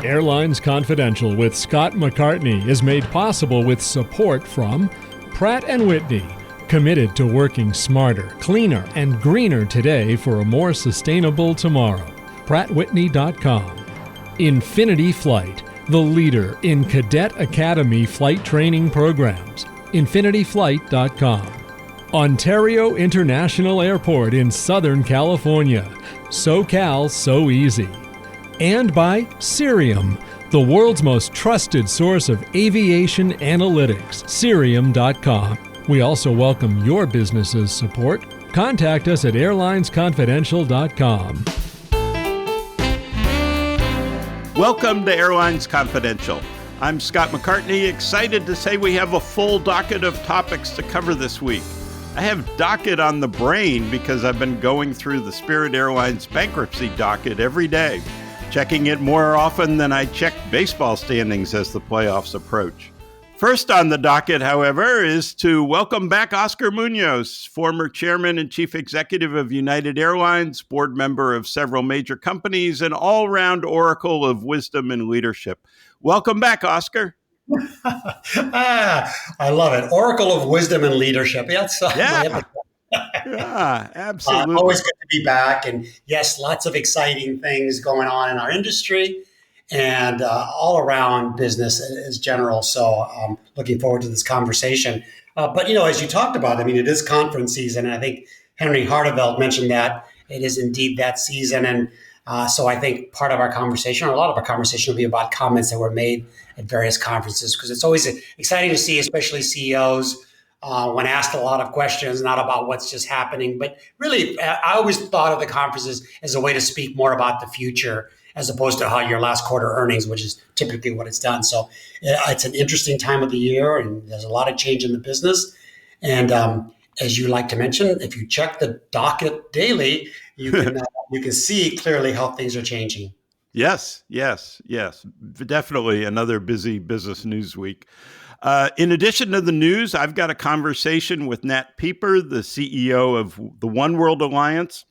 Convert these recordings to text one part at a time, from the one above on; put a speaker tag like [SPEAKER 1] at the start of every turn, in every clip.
[SPEAKER 1] Airlines Confidential with Scott McCartney is made possible with support from Pratt & Whitney, committed to working smarter, cleaner, and greener today for a more sustainable tomorrow. PrattWhitney.com. Infinity Flight, the leader in Cadet Academy flight training programs. InfinityFlight.com. Ontario International Airport in Southern California. SoCal So Easy. And by Cirium, the world's most trusted source of aviation analytics, Cirium.com. We also welcome your business's support. Contact us at airlinesconfidential.com.
[SPEAKER 2] Welcome to Airlines Confidential. I'm Scott McCartney, excited to say we have a full docket of topics to cover this week. I have docket on the brain because I've been going through the Spirit Airlines bankruptcy docket every day, checking it more often than I check baseball standings as the playoffs approach. First on the docket, however, is to welcome back Oscar Munoz, former chairman and chief executive of United Airlines, board member of several major companies, and all-round oracle of wisdom and leadership. Welcome back, Oscar.
[SPEAKER 3] I love it. Oracle of wisdom and leadership.
[SPEAKER 2] Yeah, absolutely.
[SPEAKER 3] Always good to be back. And yes, lots of exciting things going on in our industry and all around business as general. So looking forward to this conversation. But, as you talked about, it is conference season. And I think Henry Hartevelt mentioned that it is indeed that season. And so I think part of our conversation, or a lot of our conversation, will be about comments that were made at various conferences, because it's always exciting to see, especially CEOs, when asked a lot of questions, not about what's just happening, but really, I always thought of the conferences as a way to speak more about the future, as opposed to how your last quarter earnings, which is typically what it's done. So it's an interesting time of the year, and there's a lot of change in the business. And as you like to mention, if you check the docket daily, you can see clearly how things are changing.
[SPEAKER 2] Yes. Definitely another busy business news week. In addition to the news, I've got a conversation with Nat Pieper, the CEO of the Oneworld Alliance.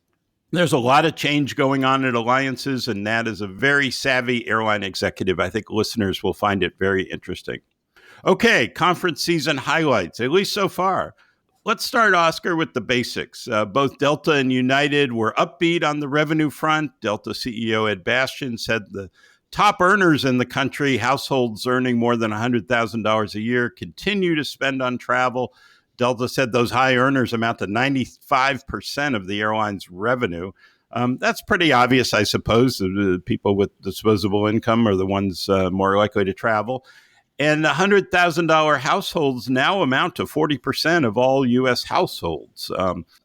[SPEAKER 2] There's a lot of change going on at alliances, and Nat is a very savvy airline executive. I think listeners will find it very interesting. Okay, conference season highlights, at least so far. Let's start, Oscar, with the basics. Both Delta and United were upbeat on the revenue front. Delta CEO Ed Bastian said the top earners in the country, households earning more than $100,000 a year, continue to spend on travel. Delta said those high earners amount to 95% of the airline's revenue. That's pretty obvious, I suppose. The people with disposable income are the ones more likely to travel. And $100,000 households now amount to 40% of all U.S. households.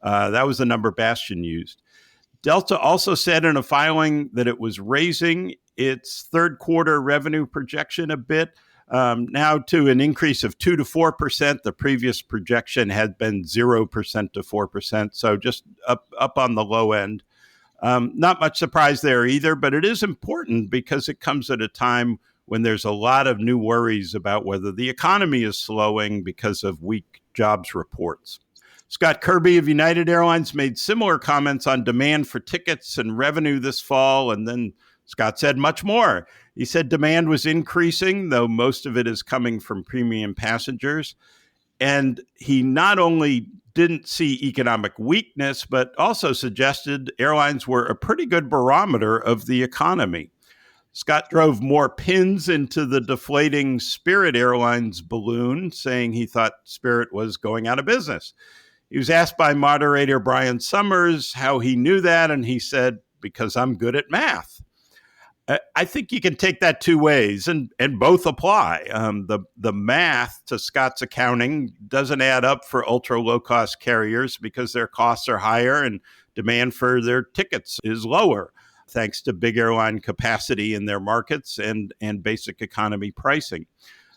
[SPEAKER 2] That was the number Bastian used. Delta also said in a filing that it was raising its third quarter revenue projection a bit, now to an increase of 2 to 4%. The previous projection had been 0% to 4%, so just up on the low end. Not much surprise there either, but it is important because it comes at a time when there's a lot of new worries about whether the economy is slowing because of weak jobs reports. Scott Kirby of United Airlines made similar comments on demand for tickets and revenue this fall, and then Scott said much more. He said demand was increasing, though most of it is coming from premium passengers. And he not only didn't see economic weakness, but also suggested airlines were a pretty good barometer of the economy. Scott drove more pins into the deflating Spirit Airlines balloon, saying he thought Spirit was going out of business. He was asked by moderator Brian Summers how he knew that, and he said, because I'm good at math. I think you can take that two ways, and both apply. The math to Scott's accounting doesn't add up for ultra low-cost carriers because their costs are higher and demand for their tickets is lower, thanks to big airline capacity in their markets and basic economy pricing.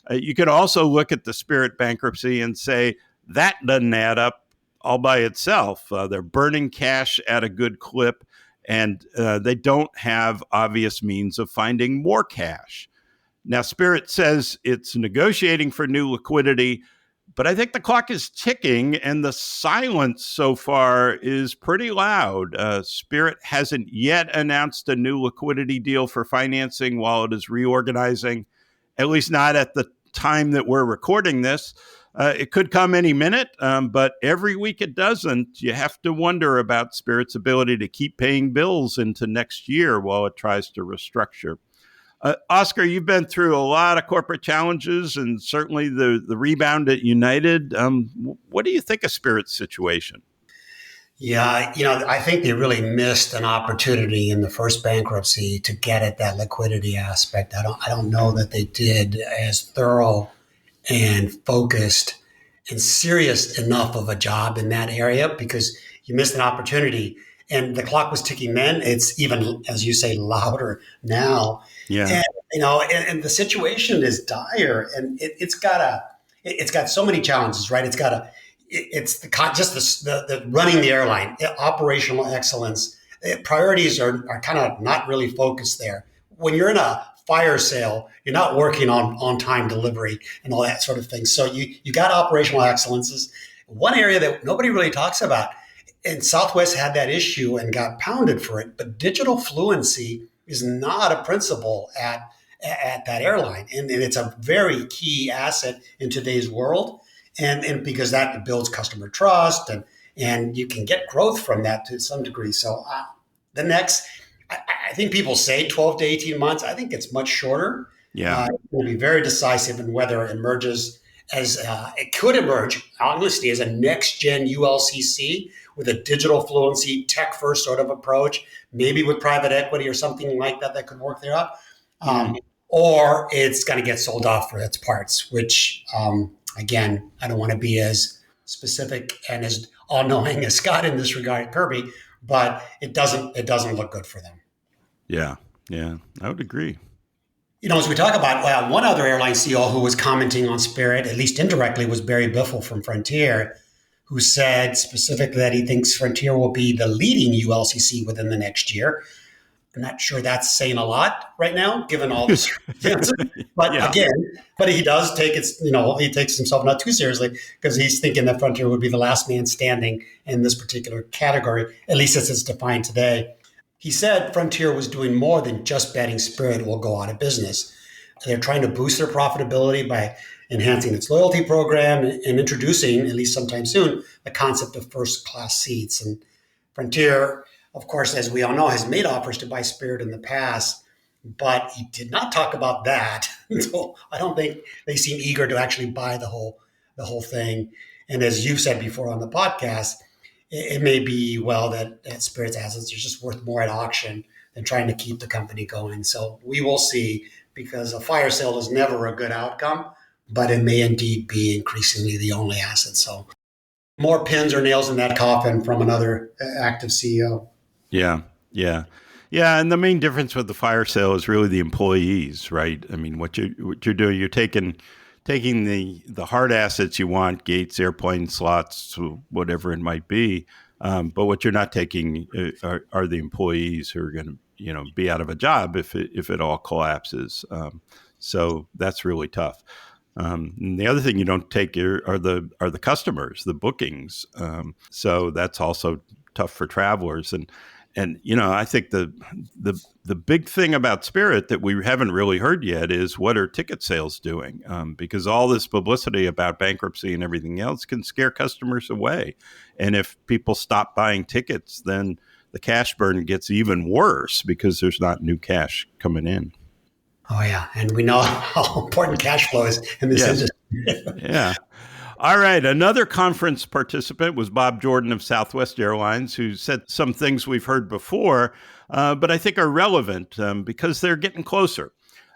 [SPEAKER 2] You could also look at the Spirit bankruptcy and say that doesn't add up all by itself. They're burning cash at a good clip, and they don't have obvious means of finding more cash. Now, Spirit says it's negotiating for new liquidity, But I think the clock is ticking, and the silence so far is pretty loud. Spirit hasn't yet announced a new liquidity deal for financing while it is reorganizing, at least not at the time that we're recording this. It could come any minute, but every week it doesn't. You have to wonder about Spirit's ability to keep paying bills into next year while it tries to restructure. Oscar, you've been through a lot of corporate challenges and certainly the rebound at United. What do you think of Spirit's situation?
[SPEAKER 3] Yeah, I think they really missed an opportunity in the first bankruptcy to get at that liquidity aspect. I don't know that they did as thorough and focused and serious enough of a job in that area, because you missed an opportunity. And the clock was ticking then. It's even, as you say, louder now.
[SPEAKER 2] Yeah.
[SPEAKER 3] And, and the situation is dire, and it's got so many challenges, right? It's the running the airline, operational excellence. Priorities are kind of not really focused there. When you're in a fire sale, you're not working on time delivery and all that sort of thing. So you got operational excellences. One area that nobody really talks about, and Southwest had that issue and got pounded for it, but digital fluency is not a principle at that airline. And it's a very key asset in today's world. And because that builds customer trust, and you can get growth from that to some degree. So I think people say 12 to 18 months. I think it's much shorter.
[SPEAKER 2] Yeah.
[SPEAKER 3] It will be very decisive in whether it emerges as it could emerge, honestly, as a next gen ULCC with a digital fluency, tech first sort of approach, maybe with private equity or something like that could work there up. Or it's going to get sold off for its parts, which, again, I don't want to be as specific and as all-knowing as Scott in this regard, Kirby, but it doesn't look good for them.
[SPEAKER 2] Yeah, I would agree.
[SPEAKER 3] As we talk about one other airline CEO who was commenting on Spirit, at least indirectly, was Barry Biffle from Frontier, who said specifically that he thinks Frontier will be the leading ULCC within the next year. I'm not sure that's saying a lot right now, given all the circumstances. But but he does take he takes himself not too seriously, because he's thinking that Frontier would be the last man standing in this particular category, at least as it's defined today. He said Frontier was doing more than just betting Spirit will go out of business. They're trying to boost their profitability by enhancing its loyalty program and introducing, at least sometime soon, the concept of first-class seats. And Frontier, of course, as we all know, has made offers to buy Spirit in the past, but he did not talk about that. So I don't think they seem eager to actually buy the whole thing. And as you've said before on the podcast, it may be that Spirit's assets are just worth more at auction than trying to keep the company going. So we will see, because a fire sale is never a good outcome, but it may indeed be increasingly the only asset. So more pins or nails in that coffin from another active CEO.
[SPEAKER 2] Yeah. And the main difference with the fire sale is really the employees, right? I mean, what you're doing, you're taking the hard assets you want, gates, airplane slots, whatever it might be. But what you're not taking are the employees who are going to, be out of a job if it all collapses. So that's really tough. And the other thing you don't take are the customers, the bookings. So that's also tough for travelers. And I think the big thing about Spirit that we haven't really heard yet is, what are ticket sales doing? Because all this publicity about bankruptcy and everything else can scare customers away. And if people stop buying tickets, then the cash burn gets even worse because there's not new cash coming in.
[SPEAKER 3] Oh, yeah. And we know how important cash flow is in this industry.
[SPEAKER 2] Yeah. All right. Another conference participant was Bob Jordan of Southwest Airlines, who said some things we've heard before, but I think are relevant because they're getting closer.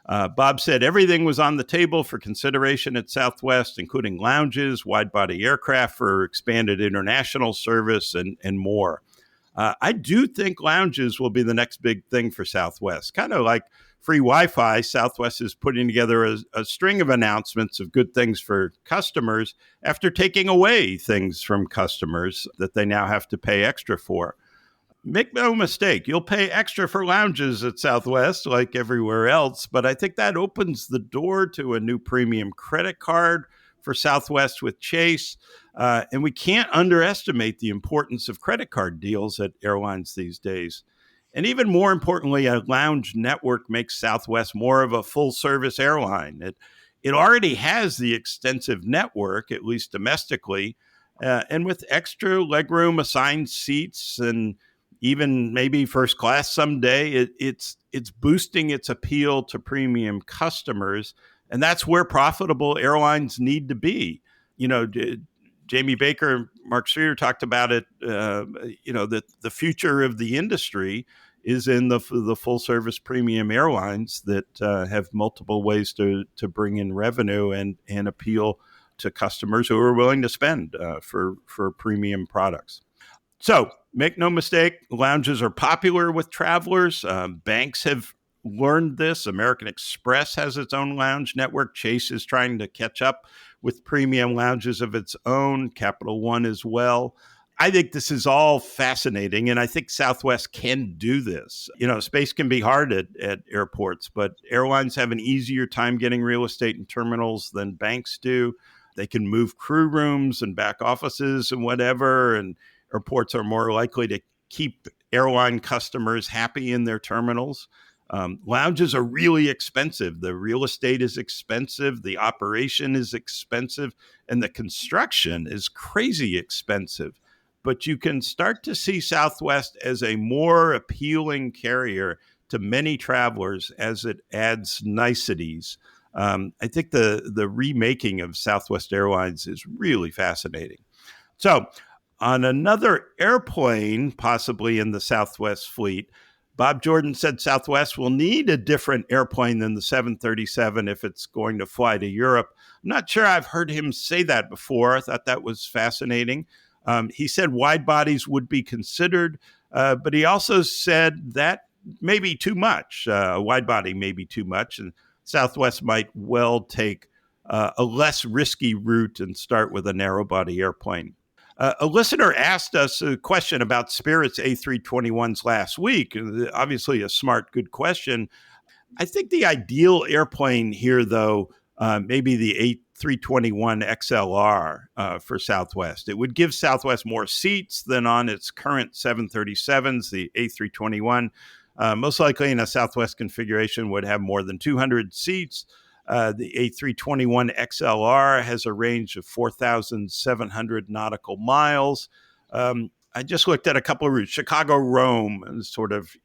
[SPEAKER 2] Bob said everything was on the table for consideration at Southwest, including lounges, wide-body aircraft for expanded international service, and more. I do think lounges will be the next big thing for Southwest, kind of like free Wi-Fi. Southwest is putting together a string of announcements of good things for customers after taking away things from customers that they now have to pay extra for. Make no mistake, you'll pay extra for lounges at Southwest like everywhere else, but I think that opens the door to a new premium credit card for Southwest with Chase. And we can't underestimate the importance of credit card deals at airlines these days. And even more importantly, a lounge network makes Southwest more of a full-service airline. It already has the extensive network, at least domestically, and with extra legroom, assigned seats, and even maybe first class someday, it's boosting its appeal to premium customers, and that's where profitable airlines need to be. You know, Jamie Baker and Mark Streeter talked about it. That the future of the industry is in the full service premium airlines that have multiple ways to bring in revenue and appeal to customers who are willing to spend for premium products. So make no mistake, lounges are popular with travelers. Banks have learned this. American Express has its own lounge network. Chase is trying to catch up with premium lounges of its own. Capital One as well. I think this is all fascinating, and I think Southwest can do this. You know, space can be hard at airports, but airlines have an easier time getting real estate and terminals than banks do. They can move crew rooms and back offices and whatever, and airports are more likely to keep airline customers happy in their terminals. Lounges are really expensive. The real estate is expensive. The operation is expensive. And the construction is crazy expensive. But you can start to see Southwest as a more appealing carrier to many travelers as it adds niceties. I think the remaking of Southwest Airlines is really fascinating. So on another airplane, possibly in the Southwest fleet, Bob Jordan said Southwest will need a different airplane than the 737 if it's going to fly to Europe. I'm not sure I've heard him say that before. I thought that was fascinating. He said wide bodies would be considered, but he also said that may be too much. A wide body may be too much, and Southwest might well take a less risky route and start with a narrow body airplane. A listener asked us a question about Spirit's A321s last week. Obviously a smart, good question. I think the ideal airplane here, though, maybe the A321 XLR for Southwest. It would give Southwest more seats than on its current 737s. The A321, most likely in a Southwest configuration, would have more than 200 seats. The A321 XLR has a range of 4,700 nautical miles. I just looked at a couple of routes. Chicago-Rome is sort of,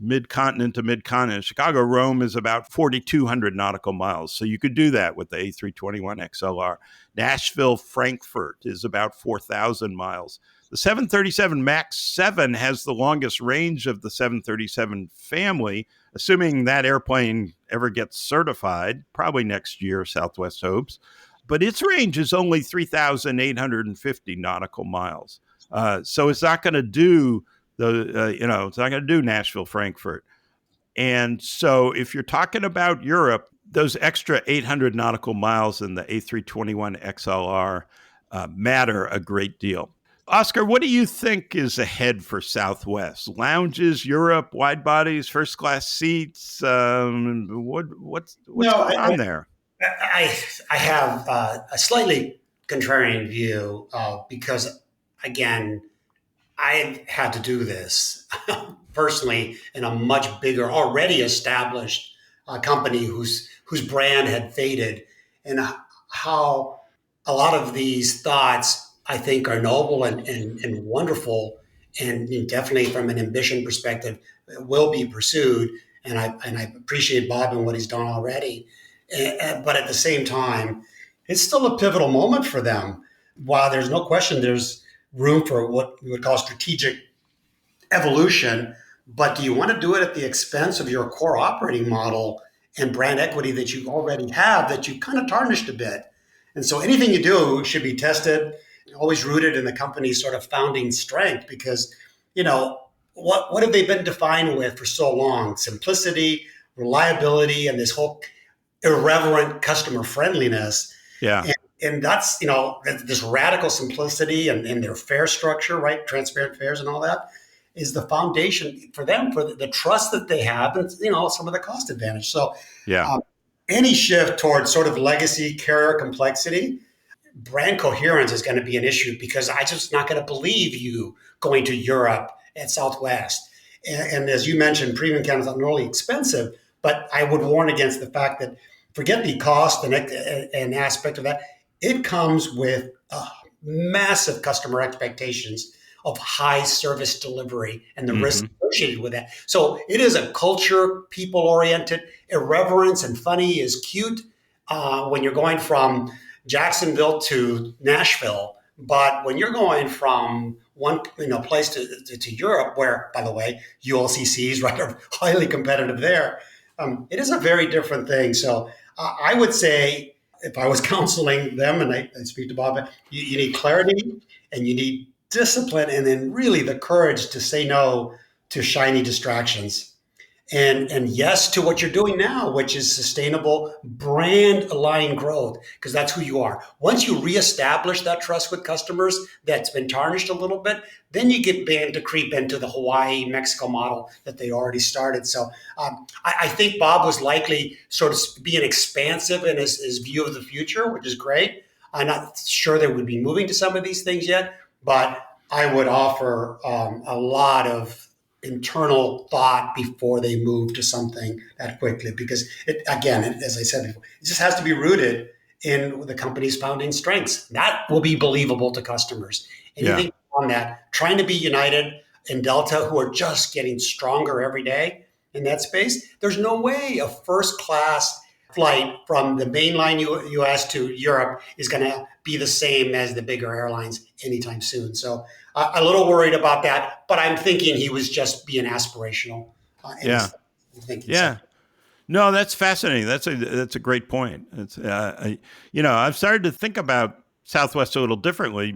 [SPEAKER 2] mid-continent to mid-continent. Chicago-Rome is about 4,200 nautical miles. So you could do that with the A321 XLR. Nashville-Frankfurt is about 4,000 miles. The 737 MAX 7 has the longest range of the 737 family, assuming that airplane ever gets certified, probably next year, Southwest hopes. But its range is only 3,850 nautical miles. So it's not going to do it's not going to do Nashville, Frankfurt. And so if you're talking about Europe, those extra 800 nautical miles in the A321 XLR matter a great deal. Oscar, what do you think is ahead for Southwest? Lounges, Europe, wide bodies, first class seats. What's going on there?
[SPEAKER 3] I have a slightly contrarian view because, again, I had to do this personally in a much bigger, already established company whose brand had faded, and how a lot of these thoughts I think are noble and wonderful, and definitely from an ambition perspective will be pursued. And I appreciate Bob and what he's done already. But at the same time, it's still a pivotal moment for them. While there's no question there's room for what we would call strategic evolution, but do you want to do it at the expense of your core operating model and brand equity that you already have that you kind of tarnished a bit? And so anything you do should be tested, always rooted in the company's sort of founding strength, because, what have they been defined with for so long? Simplicity, reliability, and this whole irreverent customer friendliness.
[SPEAKER 2] Yeah.
[SPEAKER 3] And that's, this radical simplicity and their fare structure, right? Transparent fares and all that is the foundation for them, for the trust that they have and, some of the cost advantage. So,
[SPEAKER 2] yeah.
[SPEAKER 3] any shift towards sort of legacy carrier complexity, brand coherence is going to be an issue because I just not going to believe you going to Europe at Southwest. And as you mentioned, premium cabins are not only expensive, but I would warn against the fact that forget the cost and aspect of that. It comes with massive customer expectations of high service delivery and the risk associated with that. So it is a culture, people oriented, irreverence and funny is cute when you're going from Jacksonville to Nashville. But when you're going from one place to Europe, where, by the way, ULCCs right, are highly competitive there, it is a very different thing. So I would say if I was counseling them, and I speak to Bob, you need clarity and you need discipline and then really the courage to say no to shiny distractions. And yes to what you're doing now, which is sustainable brand aligned growth, because that's who you are. Once you reestablish that trust with customers that's been tarnished a little bit, then you get banned to creep into the Hawaii, Mexico model that they already started. So I think Bob was likely sort of being expansive in his view of the future, which is great. I'm not sure they would be moving to some of these things yet, but I would offer a lot of internal thought before they move to something that quickly, because as I said before, it just has to be rooted in the company's founding strengths. That will be believable to customers. Anything on that, trying to be united in Delta, who are just getting stronger every day in that space. There's no way a first class flight from the mainline US to Europe is going to be the same as the bigger airlines anytime soon. So a little worried about that, but I'm thinking he was just being aspirational.
[SPEAKER 2] Yeah. No, that's fascinating. That's a great point. It's I've started to think about Southwest a little differently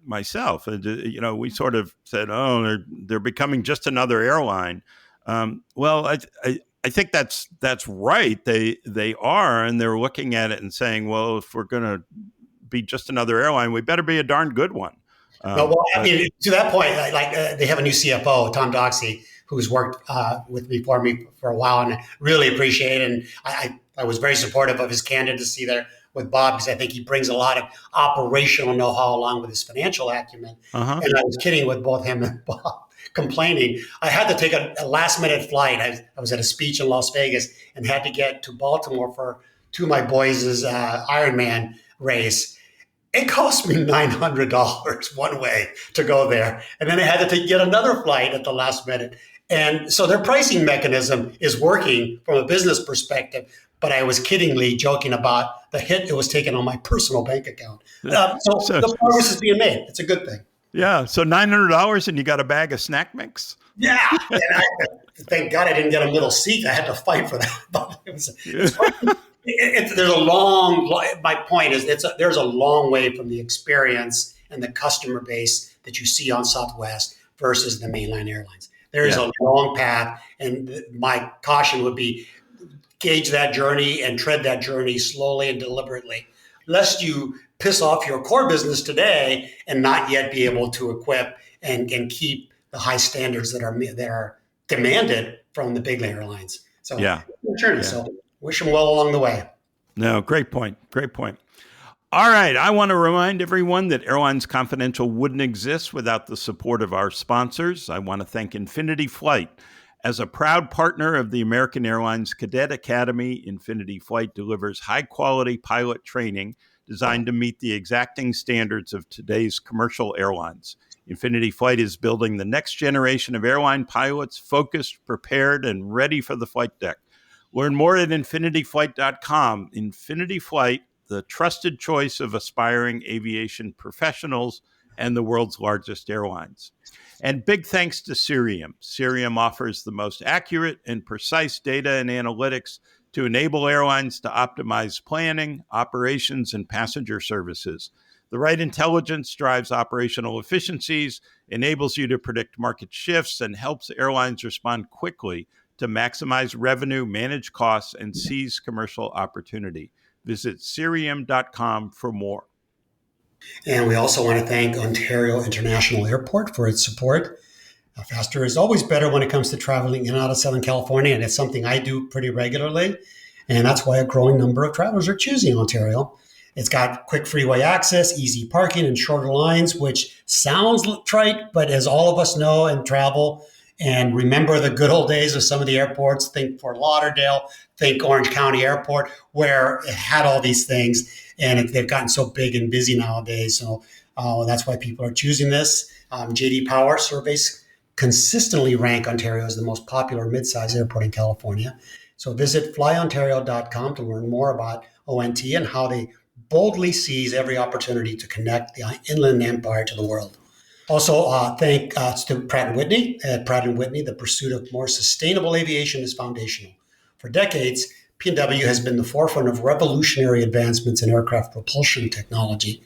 [SPEAKER 2] myself. We sort of said, oh, they're becoming just another airline. Well, I think that's right. They are, and they're looking at it and saying, well, if we're going to be just another airline, we better be a darn good one.
[SPEAKER 3] To that point, they have a new CFO, Tom Doxey, who's worked with me for a while, and I really appreciate it. And I was very supportive of his candidacy there with Bob, because I think he brings a lot of operational know-how along with his financial acumen. And I was kidding with both him and Bob, complaining. I had to take a last-minute flight. I was at a speech in Las Vegas and had to get to Baltimore for two of my boys' Ironman race. It cost me $900 one way to go there. And then I had to get another flight at the last minute. And so their pricing mechanism is working from a business perspective. But I was kiddingly joking about the hit it was taking on my personal bank account. So the progress is being made. It's a good thing.
[SPEAKER 2] Yeah. So $900 and you got a bag of snack mix?
[SPEAKER 3] Yeah. And thank God I didn't get a middle seat. I had to fight for that. But there's a long, my point is there's a long way from the experience and the customer base that you see on Southwest versus the mainline airlines. There is a long path, and my caution would be gauge that journey and tread that journey slowly and deliberately, lest you piss off your core business today and not yet be able to equip and keep the high standards that are demanded from the big airlines. So journey. So wish them well along the way.
[SPEAKER 2] No, great point. Great point. All right. I want to remind everyone that Airlines Confidential wouldn't exist without the support of our sponsors. I want to thank Infinity Flight. As a proud partner of the American Airlines Cadet Academy, Infinity Flight delivers high-quality pilot training designed to meet the exacting standards of today's commercial airlines. Infinity Flight is building the next generation of airline pilots focused, prepared, and ready for the flight deck. Learn more at infinityflight.com. Infinity Flight, the trusted choice of aspiring aviation professionals and the world's largest airlines. And big thanks to Cirium. Cirium offers the most accurate and precise data and analytics to enable airlines to optimize planning, operations, and passenger services. The right intelligence drives operational efficiencies, enables you to predict market shifts, and helps airlines respond quickly to maximize revenue, manage costs, and seize commercial opportunity. Visit Cirium.com for more.
[SPEAKER 3] And we also want to thank Ontario International Airport for its support. Faster is always better when it comes to traveling in and out of Southern California, and it's something I do pretty regularly. And that's why a growing number of travelers are choosing Ontario. It's got quick freeway access, easy parking, and shorter lines, which sounds trite, but as all of us know and travel and remember the good old days of some of the airports, think Fort Lauderdale, think Orange County Airport, where it had all these things, and they've gotten so big and busy nowadays. So that's why people are choosing this. JD Power surveys consistently rank Ontario as the most popular mid-sized airport in California. So visit flyontario.com to learn more about ONT and how they boldly seize every opportunity to connect the Inland Empire to the world. Also, thanks to Pratt & Whitney. At Pratt & Whitney, the pursuit of more sustainable aviation is foundational. For decades, P&W has been the forefront of revolutionary advancements in aircraft propulsion technology.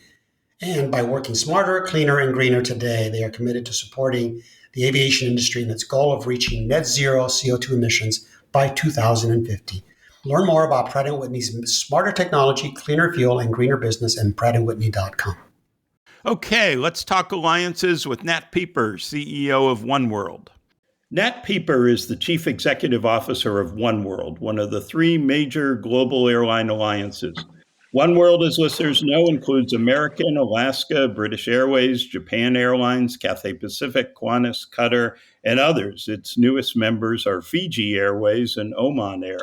[SPEAKER 3] And by working smarter, cleaner, and greener today, they are committed to supporting the aviation industry in its goal of reaching net zero CO2 emissions by 2050. Learn more about Pratt & Whitney's smarter technology, cleaner fuel, and greener business at prattandwhitney.com.
[SPEAKER 2] Okay, let's talk alliances with Nat Pieper, CEO of Oneworld. Nat Pieper is the Chief Executive Officer of Oneworld, one of the three major global airline alliances. Oneworld, as listeners know, includes American, Alaska, British Airways, Japan Airlines, Cathay Pacific, Qantas, Qatar, and others. Its newest members are Fiji Airways and Oman Air.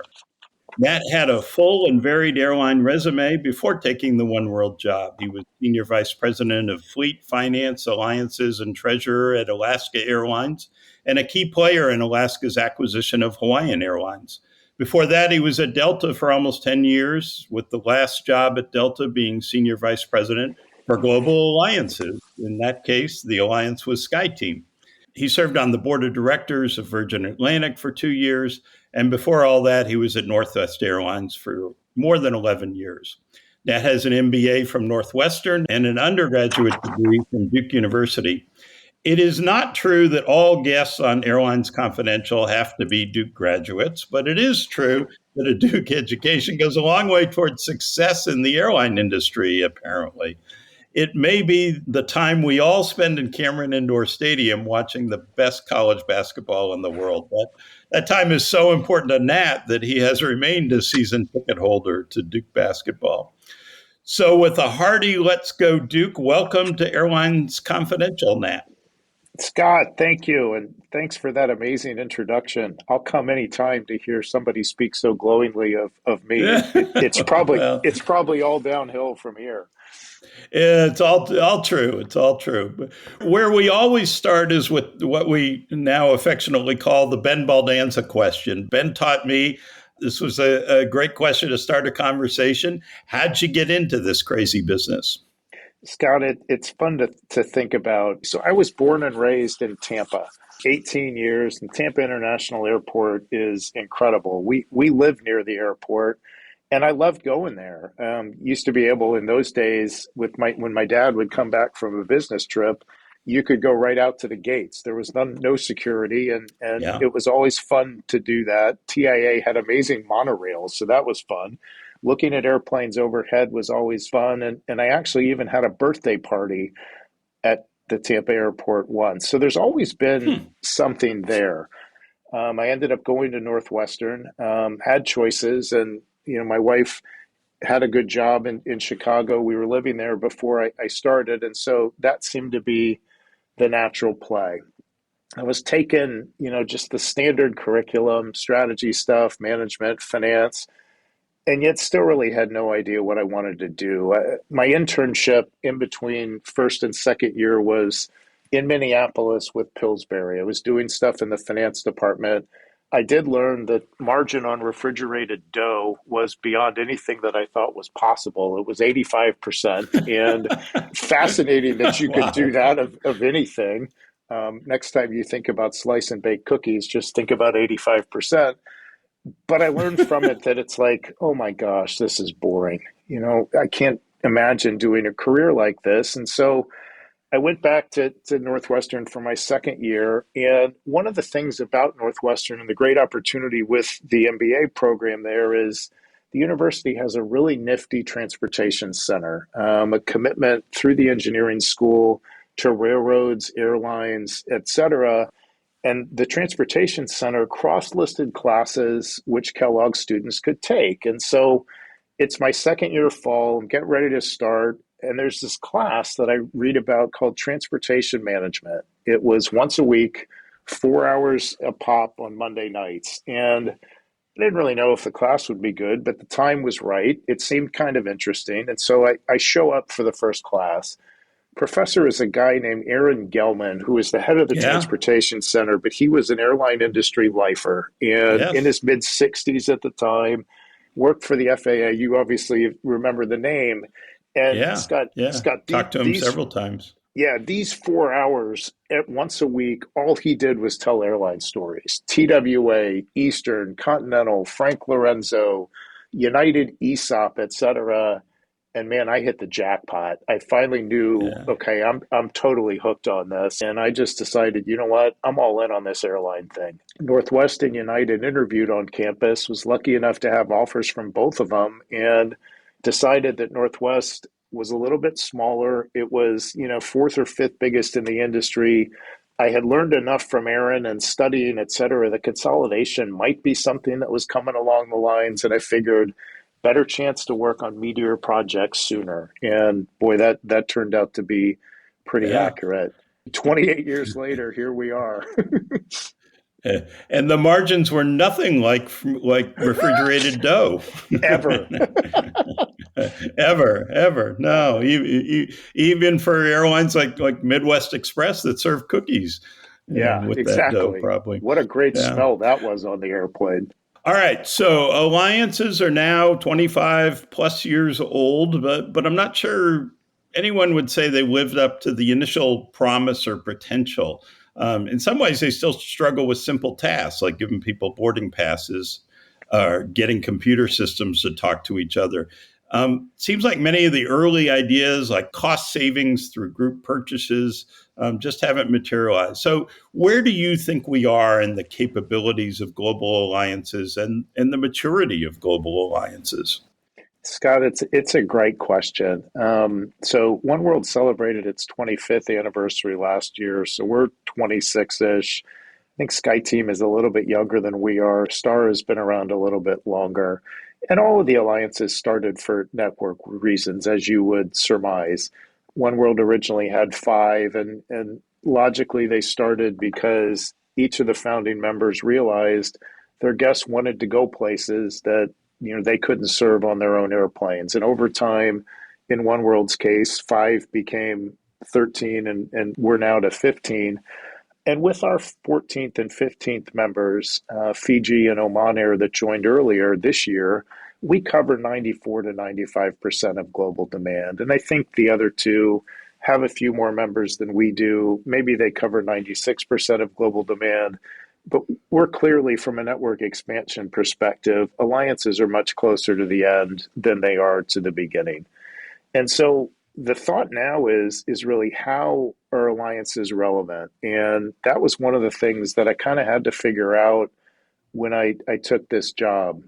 [SPEAKER 2] Nat had a full and varied airline resume before taking the Oneworld job. He was Senior Vice President of Fleet, Finance, Alliances, and Treasurer at Alaska Airlines, and a key player in Alaska's acquisition of Hawaiian Airlines. Before that, he was at Delta for almost 10 years, with the last job at Delta being Senior Vice President for Global Alliances. In that case, the alliance was SkyTeam. He served on the board of directors of Virgin Atlantic for 2 years, and before all that, he was at Northwest Airlines for more than 11 years. Nat has an MBA from Northwestern and an undergraduate degree from Duke University. It is not true that all guests on Airlines Confidential have to be Duke graduates, but it is true that a Duke education goes a long way towards success in the airline industry, apparently. It may be the time we all spend in Cameron Indoor Stadium watching the best college basketball in the world. That time is so important to Nat that he has remained a season ticket holder to Duke basketball. So with a hearty "Let's go Duke," welcome to Airlines Confidential, Nat.
[SPEAKER 4] Scott, thank you. And thanks for that amazing introduction. I'll come anytime to hear somebody speak so glowingly of me. It's probably all downhill from here.
[SPEAKER 2] It's all true. It's all true. But where we always start is with what we now affectionately call the Ben Baldanza question. Ben taught me this was a great question to start a conversation. How'd you get into this crazy business?
[SPEAKER 4] Scott, it's fun to think about. So I was born and raised in Tampa, 18 years, and Tampa International Airport is incredible. We live near the airport, and I loved going there. Used to be able in those days when my dad would come back from a business trip, you could go right out to the gates. There was no security, and
[SPEAKER 2] Yeah.
[SPEAKER 4] It was always fun to do that. TIA had amazing monorails, so that was fun. Looking at airplanes overhead was always fun. And I actually even had a birthday party at the Tampa airport once. So there's always been something there. I ended up going to Northwestern, had choices. And, my wife had a good job in Chicago. We were living there before I started. And so that seemed to be the natural play. I was taking, just the standard curriculum, strategy stuff, management, finance, and yet still really had no idea what I wanted to do. My internship in between first and second year was in Minneapolis with Pillsbury. I was doing stuff in the finance department. I did learn that margin on refrigerated dough was beyond anything that I thought was possible. It was 85%, and fascinating that you could do that of anything. Next time you think about slice and bake cookies, just think about 85%. But I learned from it that it's like, oh my gosh, this is boring. I can't imagine doing a career like this. And so I went back to Northwestern for my second year. And one of the things about Northwestern and the great opportunity with the MBA program there is the university has a really nifty transportation center, a commitment through the engineering school to railroads, airlines, et cetera. And the Transportation Center cross-listed classes which Kellogg students could take. And so it's my second year of fall. I'm getting ready to start. And there's this class that I read about called Transportation Management. It was once a week, 4 hours a pop on Monday nights. And I didn't really know if the class would be good, but the time was right. It seemed kind of interesting. And so I show up for the first class. Professor is a guy named Aaron Gelman, who is the head of the Transportation Center, but he was an airline industry lifer and in his mid 60s at the time, worked for the FAA. You obviously remember the name. And Scott,
[SPEAKER 2] talked to him several times.
[SPEAKER 4] Yeah, these 4 hours once a week, all he did was tell airline stories. TWA, Eastern, Continental, Frank Lorenzo, United, ESOP, et cetera. And man, I hit the jackpot. I finally knew, okay, I'm totally hooked on this. And I just decided, you know what? I'm all in on this airline thing. Northwest and United interviewed on campus, was lucky enough to have offers from both of them, and decided that Northwest was a little bit smaller. It was, fourth or fifth biggest in the industry. I had learned enough from Aaron and studying, et cetera, that consolidation might be something that was coming along the lines. And I figured better chance to work on meteor projects sooner. And boy, that turned out to be pretty accurate. 28 years later, here we are.
[SPEAKER 2] And the margins were nothing like refrigerated dough.
[SPEAKER 4] Ever.
[SPEAKER 2] ever. No, even for airlines like Midwest Express that serve cookies.
[SPEAKER 4] With
[SPEAKER 2] exactly. That dough, probably.
[SPEAKER 4] What a great smell that was on the airplane.
[SPEAKER 2] All right, so alliances are now 25 plus years old, but I'm not sure anyone would say they lived up to the initial promise or potential. In some ways, they still struggle with simple tasks like giving people boarding passes or getting computer systems to talk to each other. Seems like many of the early ideas like cost savings through group purchases just haven't materialized. So where do you think we are in the capabilities of global alliances and the maturity of global alliances?
[SPEAKER 4] Scott, it's a great question. So Oneworld celebrated its 25th anniversary last year, so we're 26-ish. I think SkyTeam is a little bit younger than we are. Star has been around a little bit longer. And all of the alliances started for network reasons, as you would surmise. Oneworld originally had 5, and logically they started because each of the founding members realized their guests wanted to go places that they couldn't serve on their own airplanes. And over time, in Oneworld's case, 5 became 13, and we're now to 15. And with our 14th and 15th members, Fiji and Oman Air that joined earlier this year, we cover 94 to 95% of global demand. And I think the other two have a few more members than we do. Maybe they cover 96% of global demand. But we're clearly, from a network expansion perspective, alliances are much closer to the end than they are to the beginning. And so the thought now is really, how are alliances relevant? And that was one of the things that I kind of had to figure out when I took this job.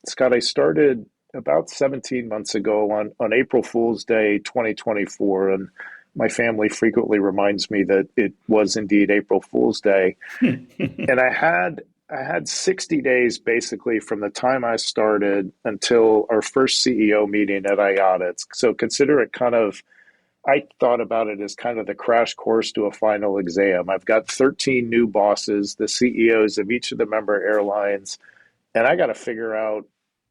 [SPEAKER 4] Scott, I started about 17 months ago on April Fool's Day 2024, and my family frequently reminds me that it was indeed April Fool's Day. And I had 60 days basically from the time I started until our first CEO meeting at IATA. So consider it I thought about it as kind of the crash course to a final exam. I've got 13 new bosses, the CEOs of each of the member airlines, and I got to figure out,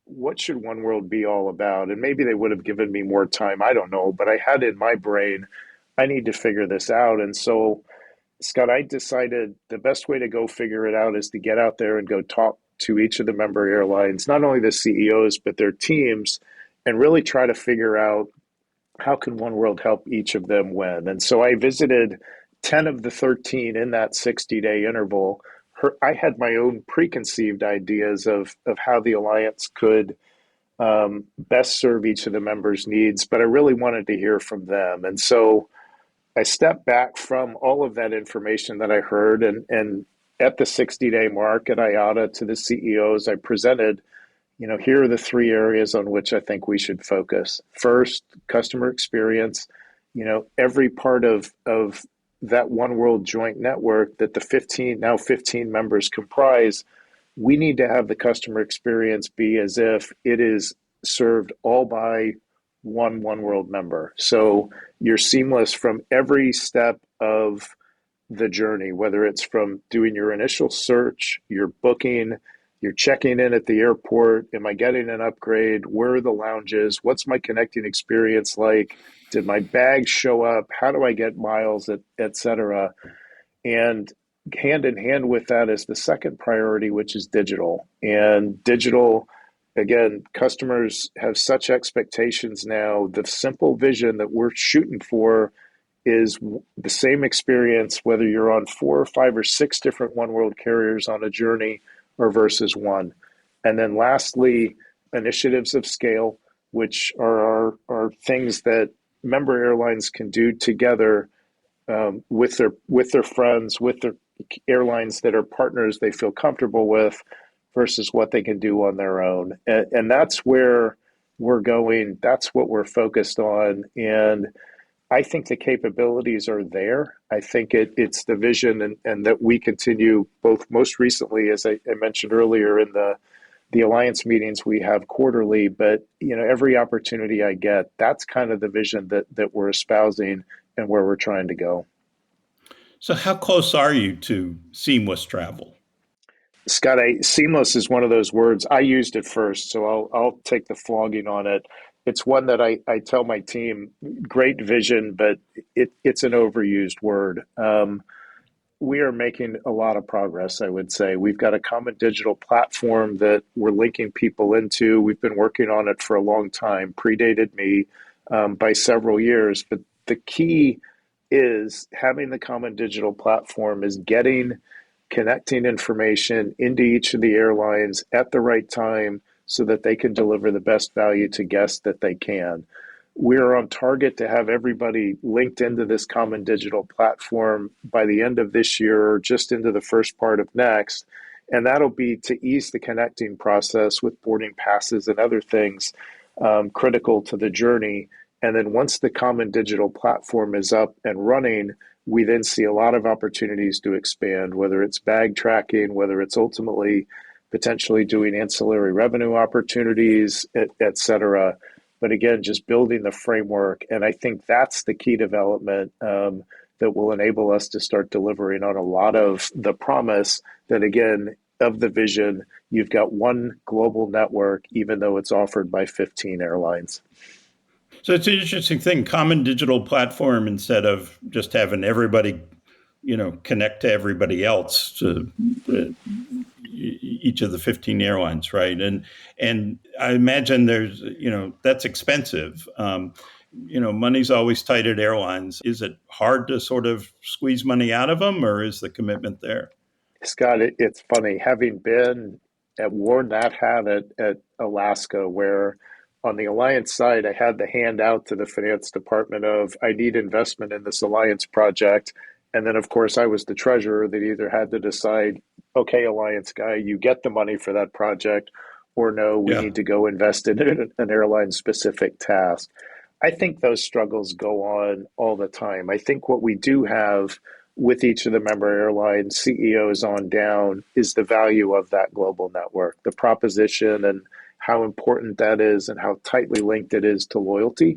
[SPEAKER 4] what should Oneworld be all about? And maybe they would have given me more time. I don't know, but I had in my brain, I need to figure this out. And so, Scott, I decided the best way to go figure it out is to get out there and go talk to each of the member airlines, not only the CEOs, but their teams, and really try to figure out, how can Oneworld help each of them win? And so I visited 10 of the 13 in that 60-day interval. I had my own preconceived ideas of how the alliance could best serve each of the members' needs, but I really wanted to hear from them. And so I stepped back from all of that information that I heard, and at the 60-day mark at IATA to the CEOs, I presented, here are the 3 areas on which I think we should focus. First, customer experience. Every part of that One World joint network that the 15 members comprise, we need to have the customer experience be as if it is served all by one World member. So you're seamless from every step of the journey, whether it's from doing your initial search, your booking, you're checking in at the airport. Am I getting an upgrade? Where are the lounges? What's my connecting experience like? Did my bag show up? How do I get miles, et cetera? And hand in hand with that is the second priority, which is digital. And digital, again, customers have such expectations now. The simple vision that we're shooting for is the same experience, whether you're on 4 or 5 or 6 different One World carriers on a journey or versus one. And then lastly, initiatives of scale, which are things that member airlines can do together with their friends, with their airlines that are partners they feel comfortable with versus what they can do on their own. And that's where we're going. That's what we're focused on. And I think the capabilities are there. I think it's the vision and that we continue both most recently, as I mentioned earlier, in the alliance meetings we have quarterly, but every opportunity I get, that's kind of the vision that we're espousing and where we're trying to go.
[SPEAKER 2] So how close are you to seamless travel?
[SPEAKER 4] Scott, seamless is one of those words. I used it first, so I'll take the flogging on it. It's one that I tell my team, great vision, but it's an overused word. We are making a lot of progress, I would say. We've got a common digital platform that we're linking people into. We've been working on it for a long time, predated me by several years. But the key is having the common digital platform is connecting information into each of the airlines at the right time so that they can deliver the best value to guests that they can. We're on target to have everybody linked into this common digital platform by the end of this year or just into the first part of next. And that'll be to ease the connecting process with boarding passes and other things critical to the journey. And then once the common digital platform is up and running, we then see a lot of opportunities to expand, whether it's bag tracking, whether it's ultimately potentially doing ancillary revenue opportunities, et cetera. But again, just building the framework. And I think that's the key development that will enable us to start delivering on a lot of the promise that, again, of the vision, you've got one global network, even though it's offered by 15 airlines.
[SPEAKER 2] So it's an interesting thing, common digital platform instead of just having everybody, connect to everybody else, to each of the 15 airlines, right? And I imagine there's, that's expensive. Money's always tight at airlines. Is it hard to sort of squeeze money out of them, or is the commitment there?
[SPEAKER 4] Scott, it's funny, having worn that hat at Alaska, where on the alliance side, I had the hand out to the finance department of, I need investment in this alliance project. And then, of course, I was the treasurer that either had to decide, okay, alliance guy, you get the money for that project, or no, we need to go invest in an airline-specific task. I think those struggles go on all the time. I think what we do have with each of the member airline CEOs on down is the value of that global network, the proposition and how important that is and how tightly linked it is to loyalty.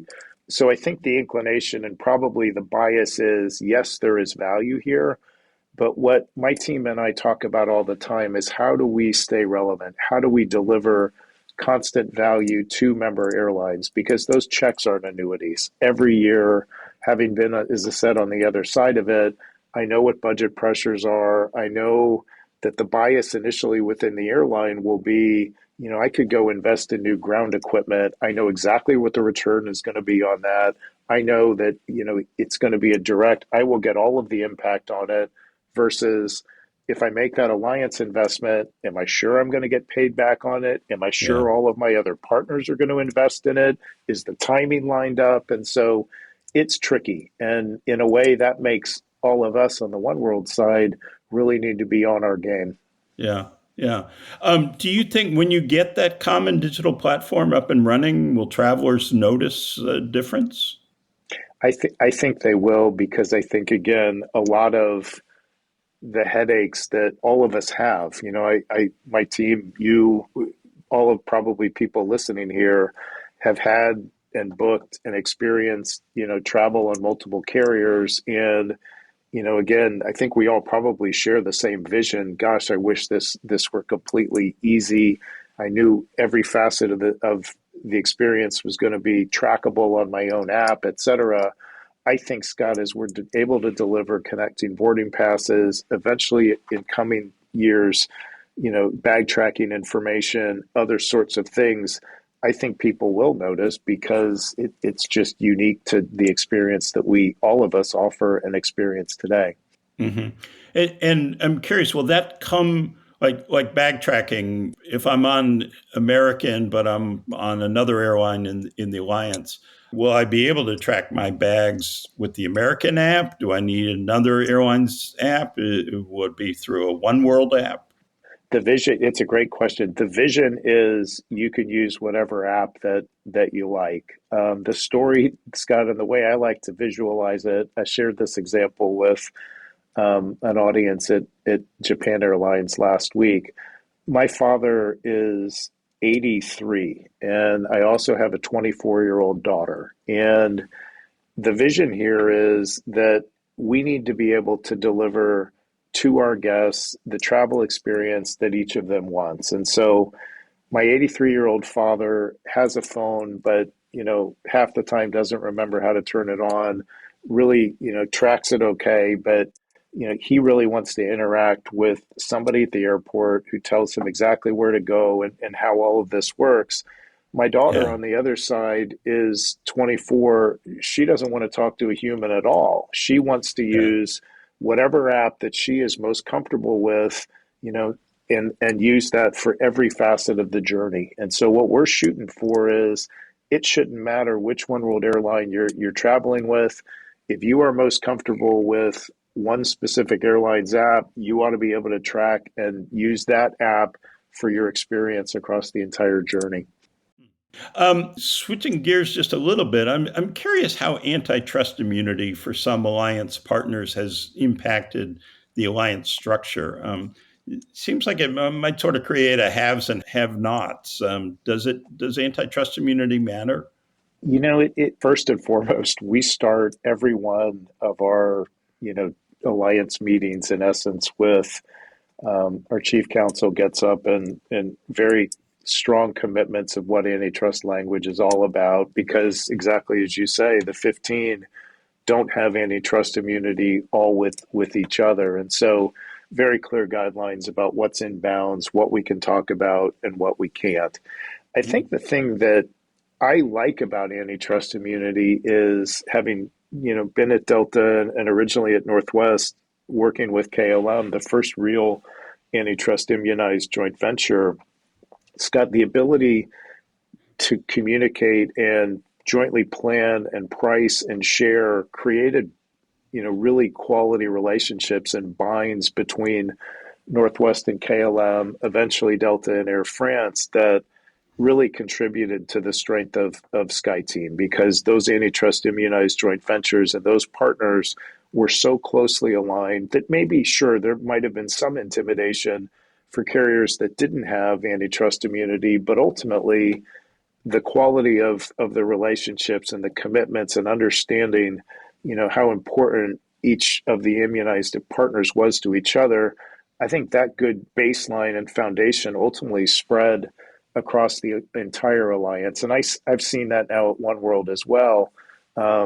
[SPEAKER 4] So I think the inclination and probably the bias is, yes, there is value here. But what my team and I talk about all the time is how do we stay relevant? How do we deliver constant value to member airlines? Because those checks aren't annuities. Every year, having been, as I said, on the other side of it, I know what budget pressures are. I know that the bias initially within the airline will be, I could go invest in new ground equipment. I know exactly what the return is going to be on that. I know that, it's going to be I will get all of the impact on it versus if I make that alliance investment, am I sure I'm going to get paid back on it? Am I sure all of my other partners are going to invest in it? Is the timing lined up? And so it's tricky. And in a way that makes all of us on the One World side really need to be on our game.
[SPEAKER 2] Yeah. Yeah. Do you think when you get that common digital platform up and running, will travelers notice a difference?
[SPEAKER 4] I think they will, because I think, again, a lot of the headaches that all of us have, my team, you, all of probably people listening here have had and booked and experienced, travel on multiple carriers. And, again, I think we all probably share the same vision. Gosh, I wish this were completely easy. I knew every facet of the experience was going to be trackable on my own app, et cetera. I think, Scott, as we're able to deliver connecting boarding passes, eventually in coming years, bag tracking information, other sorts of things, I think people will notice, because it's just unique to the experience that all of us offer and experience today.
[SPEAKER 2] Mm-hmm. And I'm curious, will that come like bag tracking? If I'm on American, but I'm on another airline in the alliance, will I be able to track my bags with the American app? Do I need another airline's app? Will it be through a Oneworld app?
[SPEAKER 4] The vision, it's a great question. The vision is you can use whatever app that you like. The story, Scott, and the way I like to visualize it, I shared this example with an audience at Japan Airlines last week. My father is 83, and I also have a 24-year-old daughter. And the vision here is that we need to be able to deliver to our guests the travel experience that each of them wants. And so my 83-year-old father has a phone, but half the time doesn't remember how to turn it on, really, tracks it okay, but he really wants to interact with somebody at the airport who tells him exactly where to go and how all of this works. My daughter,
[SPEAKER 2] Yeah.
[SPEAKER 4] on the other side, is 24. She doesn't want to talk to a human at all. She wants to
[SPEAKER 2] Yeah.
[SPEAKER 4] use whatever app that she is most comfortable with, and use that for every facet of the journey. And so what we're shooting for is, it shouldn't matter which Oneworld airline you're traveling with. If you are most comfortable with one specific airline's app, you ought to be able to track and use that app for your experience across the entire journey.
[SPEAKER 2] Switching gears just a little bit, I'm curious how antitrust immunity for some alliance partners has impacted the alliance structure. It seems like it might sort of create a haves and have-nots. Does antitrust immunity matter?
[SPEAKER 4] It first and foremost, we start every one of our, alliance meetings, in essence, with our chief counsel gets up and very strong commitments of what antitrust language is all about, because exactly as you say, the 15 don't have antitrust immunity all with each other. And so very clear guidelines about what's in bounds, what we can talk about and what we can't. I think the thing that I like about antitrust immunity is, having been at Delta and originally at Northwest, working with KLM, the first real antitrust immunized joint venture. It's got the ability to communicate and jointly plan and price and share, created really quality relationships and binds between Northwest and KLM, eventually Delta and Air France, that really contributed to the strength of SkyTeam, because those antitrust immunized joint ventures and those partners were so closely aligned that maybe, sure, there might have been some intimidation for carriers that didn't have antitrust immunity, but ultimately the quality of the relationships and the commitments and understanding, how important each of the immunized partners was to each other. I think that good baseline and foundation ultimately spread across the entire alliance. And I've seen that now at Oneworld as well.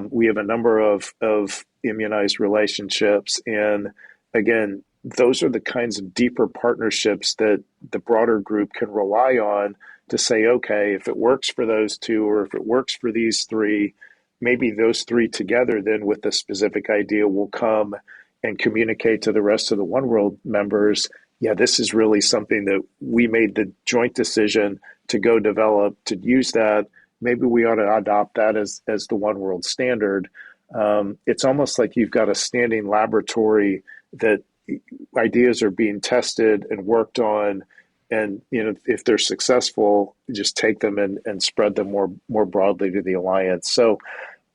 [SPEAKER 4] We have a number of immunized relationships. And again, those are the kinds of deeper partnerships that the broader group can rely on to say, okay, if it works for those two, or if it works for these three, maybe those three together then with a specific idea will come and communicate to the rest of the Oneworld members, yeah, this is really something that we made the joint decision to go develop, to use that. Maybe we ought to adopt that as the Oneworld standard. It's almost like you've got a standing laboratory that ideas are being tested and worked on. And if they're successful, just take them and spread them more broadly to the alliance. So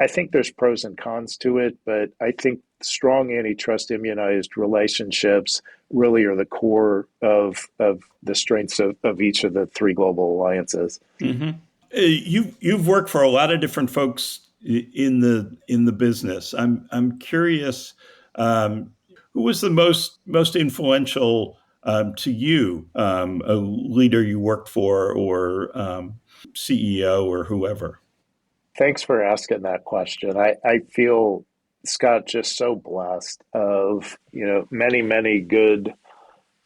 [SPEAKER 4] I think there's pros and cons to it, but I think strong antitrust immunized relationships really are the core of the strengths of each of the three global alliances.
[SPEAKER 2] Mm-hmm. You've worked for a lot of different folks in the business. I'm curious, who was the most influential to you, a leader you worked for, or CEO, or whoever?
[SPEAKER 4] Thanks for asking that question. I feel, Scott, just so blessed of, many, many good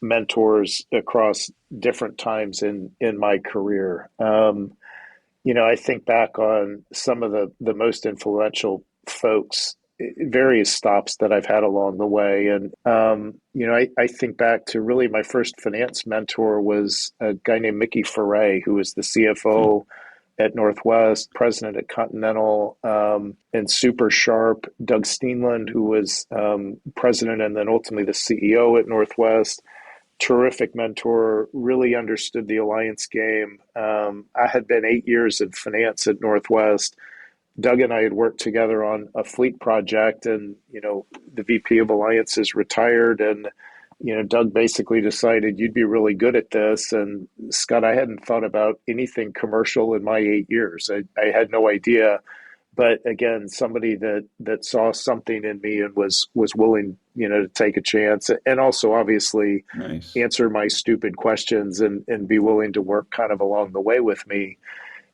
[SPEAKER 4] mentors across different times in my career. I think back on some of the most influential folks, various stops that I've had along the way. And, I think back to really my first finance mentor was a guy named Mickey Ferre, who was the CFO at Northwest, president at Continental, and super sharp. Doug Steenland, who was president and then ultimately the CEO at Northwest. Terrific mentor, really understood the alliance game. I had been 8 years in finance at Northwest. Doug and I had worked together on a fleet project, and the VP of alliances retired, and Doug basically decided, you'd be really good at this. And Scott, I hadn't thought about anything commercial in my 8 years. I had no idea. But again, somebody that saw something in me and was willing, to take a chance, and also obviously
[SPEAKER 2] Nice.
[SPEAKER 4] answer my stupid questions and be willing to work kind of along the way with me.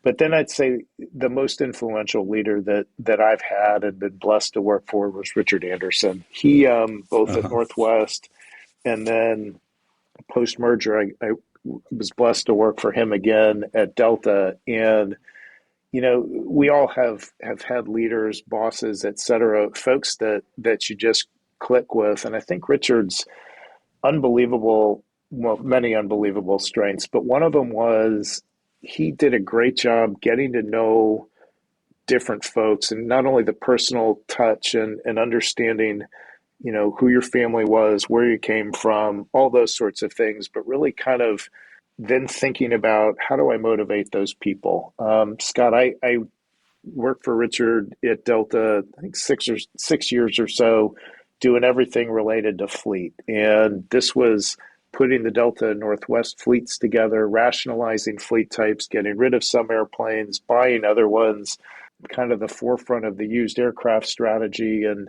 [SPEAKER 4] But then I'd say the most influential leader that I've had and been blessed to work for was Richard Anderson. He both at Northwest and then post merger, I was blessed to work for him again at Delta. And we all have had leaders, bosses, et cetera, folks that you just click with. And I think Richard's many unbelievable strengths, but one of them was he did a great job getting to know different folks, and not only the personal touch and understanding, who your family was, where you came from, all those sorts of things, but really kind of then thinking about how do I motivate those people. Scott, I worked for Richard at Delta, I think 6 years or so, doing everything related to fleet. And this was putting the Delta and Northwest fleets together, rationalizing fleet types, getting rid of some airplanes, buying other ones, kind of the forefront of the used aircraft strategy. And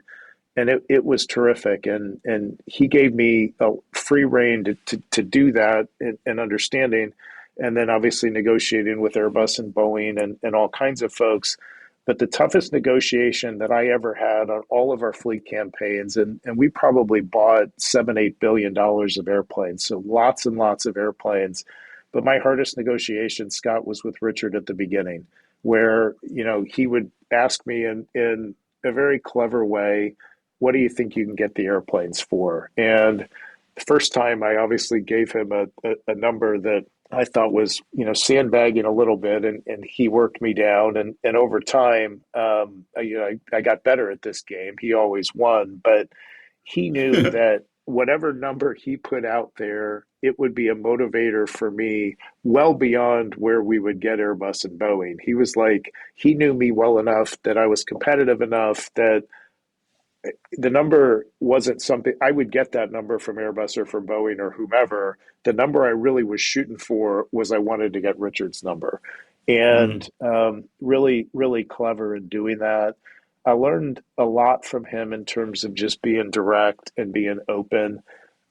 [SPEAKER 4] it was terrific. And he gave me a free rein to do that and understanding, and then obviously negotiating with Airbus and Boeing and all kinds of folks. But the toughest negotiation that I ever had on all of our fleet campaigns, and we probably bought $7-8 billion of airplanes, so lots and lots of airplanes. But my hardest negotiation, Scott, was with Richard at the beginning, where he would ask me in a very clever way, what do you think you can get the airplanes for? And the first time I obviously gave him a number that I thought was, sandbagging a little bit, and he worked me down. And over time, I got better at this game. He always won, but he knew that whatever number he put out there, it would be a motivator for me well beyond where we would get Airbus and Boeing. He was like, he knew me well enough that I was competitive enough that the number wasn't something I would get that number from Airbus or from Boeing or whomever. The number I really was shooting for was I wanted to get Richard's number, and really, really clever in doing that. I learned a lot from him in terms of just being direct and being open.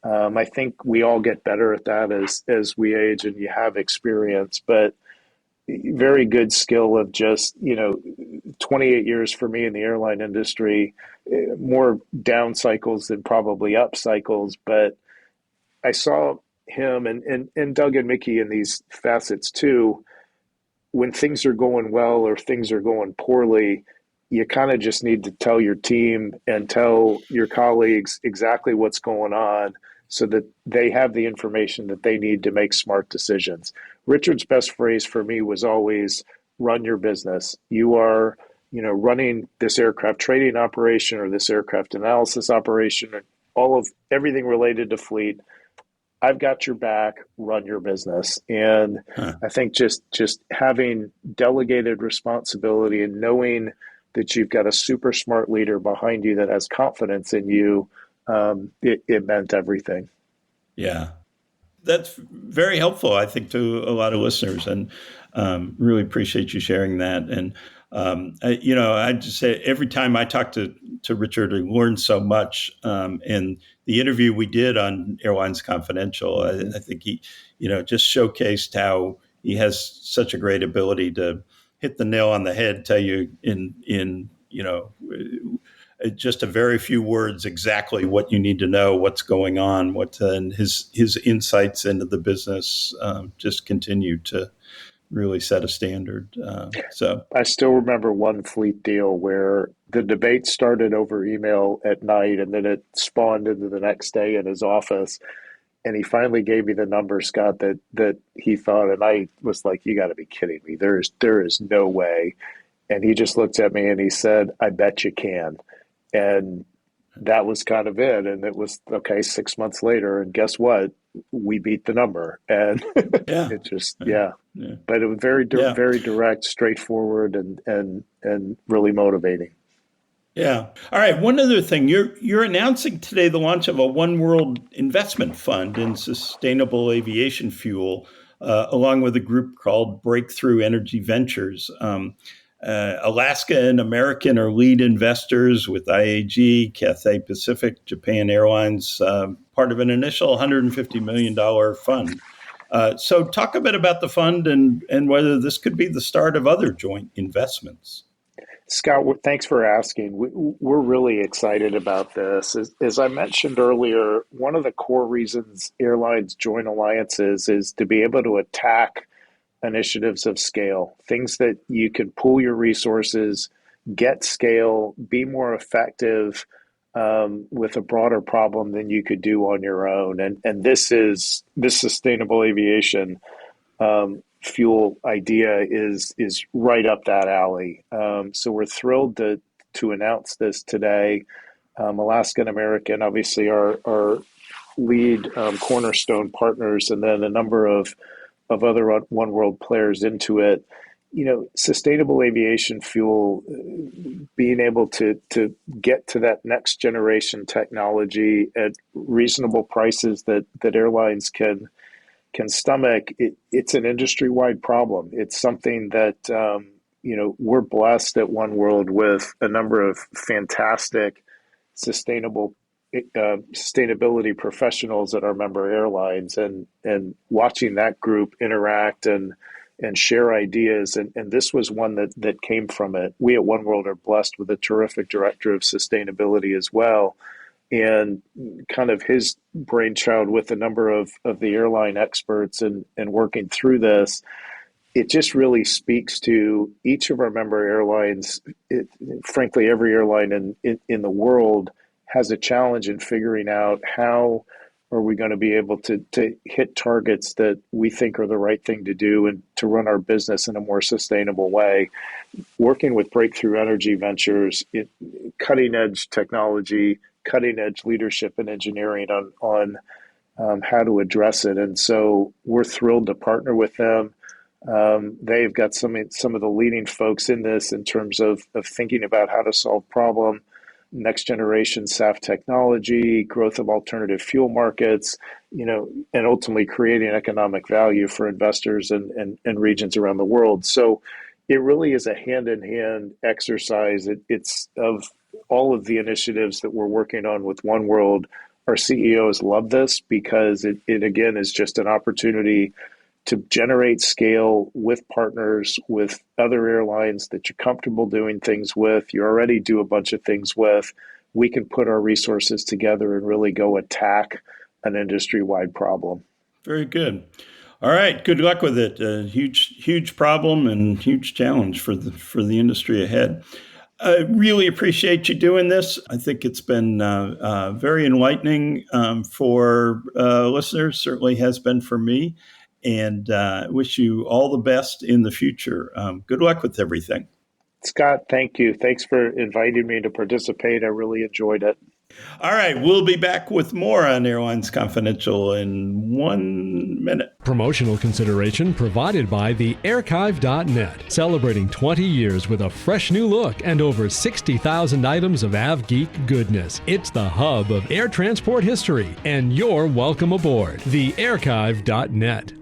[SPEAKER 4] I think we all get better at that as we age and you have experience, but very good skill of just, 28 years for me in the airline industry, more down cycles than probably up cycles. But I saw him and Doug and Mickey in these facets too. When things are going well or things are going poorly, you kind of just need to tell your team and tell your colleagues exactly what's going on so that they have the information that they need to make smart decisions. Richard's best phrase for me was always run your business. You are, running this aircraft trading operation or this aircraft analysis operation, or everything related to fleet. I've got your back, run your business. And I think just having delegated responsibility and knowing that you've got a super smart leader behind you that has confidence in you, it meant everything.
[SPEAKER 2] Yeah. That's very helpful, I think, to a lot of listeners, and really appreciate you sharing that. And I just say every time I talk to Richard, I learn so much. And the interview we did on Airlines Confidential, I think he, just showcased how he has such a great ability to hit the nail on the head, tell you in just a very few words exactly what you need to know, what's going on, and his insights into the business just continue to really set a standard. So
[SPEAKER 4] I still remember one fleet deal where the debate started over email at night, and then it spawned into the next day in his office. And he finally gave me the number, Scott, that he thought, and I was like, "You got to be kidding me! There is no way." And he just looked at me and he said, "I bet you can." And that was kind of it. And it was okay 6 months later. And guess what? We beat the number. And
[SPEAKER 2] yeah,
[SPEAKER 4] it just, yeah. But it was very, very direct, straightforward, and really motivating.
[SPEAKER 2] Yeah. All right. One other thing, you're announcing today the launch of a Oneworld investment fund in sustainable aviation fuel, along with a group called Breakthrough Energy Ventures. Alaska and American are lead investors, with IAG, Cathay Pacific, Japan Airlines, part of an initial $150 million fund. So talk a bit about the fund and whether this could be the start of other joint investments.
[SPEAKER 4] Scott, thanks for asking. We're really excited about this. As I mentioned earlier, one of the core reasons airlines join alliances is to be able to attack initiatives of scale, things that you can pool your resources, get scale, be more effective with a broader problem than you could do on your own. And this sustainable aviation fuel idea is right up that alley. So we're thrilled to announce this today. Alaska and American obviously are lead cornerstone partners, and then a number of other Oneworld players into it. Sustainable aviation fuel, being able to get to that next generation technology at reasonable prices that airlines can stomach, it's an industry-wide problem. It's something that we're blessed at Oneworld with a number of fantastic sustainability professionals at our member airlines, and watching that group interact and share ideas. And this was one that came from it. We at Oneworld are blessed with a terrific director of sustainability as well. And kind of his brainchild with a number of the airline experts and working through this, it just really speaks to each of our member airlines. Frankly, every airline in the world has a challenge in figuring out how are we going to be able to hit targets that we think are the right thing to do and to run our business in a more sustainable way. Working with Breakthrough Energy Ventures, cutting edge technology, cutting edge leadership and engineering on how to address it. And so we're thrilled to partner with them. They've got some of the leading folks in this in terms of thinking about how to solve problem, next generation SAF technology, growth of alternative fuel markets, and ultimately creating economic value for investors and regions around the world. So it really is a hand-in-hand exercise. It's of all of the initiatives that we're working on with Oneworld. Our CEOs love this because it again is just an opportunity to generate scale with partners, with other airlines that you're comfortable doing things with, you already do a bunch of things with. We can put our resources together and really go attack an industry-wide problem.
[SPEAKER 2] Very good. All right. Good luck with it. A huge problem and huge challenge for the industry ahead. I really appreciate you doing this. I think it's been very enlightening for listeners. Certainly has been for me. And wish you all the best in the future. Good luck with everything.
[SPEAKER 4] Scott, thank you. Thanks for inviting me to participate. I really enjoyed it.
[SPEAKER 2] All right, we'll be back with more on Airlines Confidential in 1 minute.
[SPEAKER 1] Promotional consideration provided by the Archive.net, celebrating 20 years with a fresh new look and over 60,000 items of AvGeek goodness. It's the hub of air transport history, and you're welcome aboard. The Archive.net.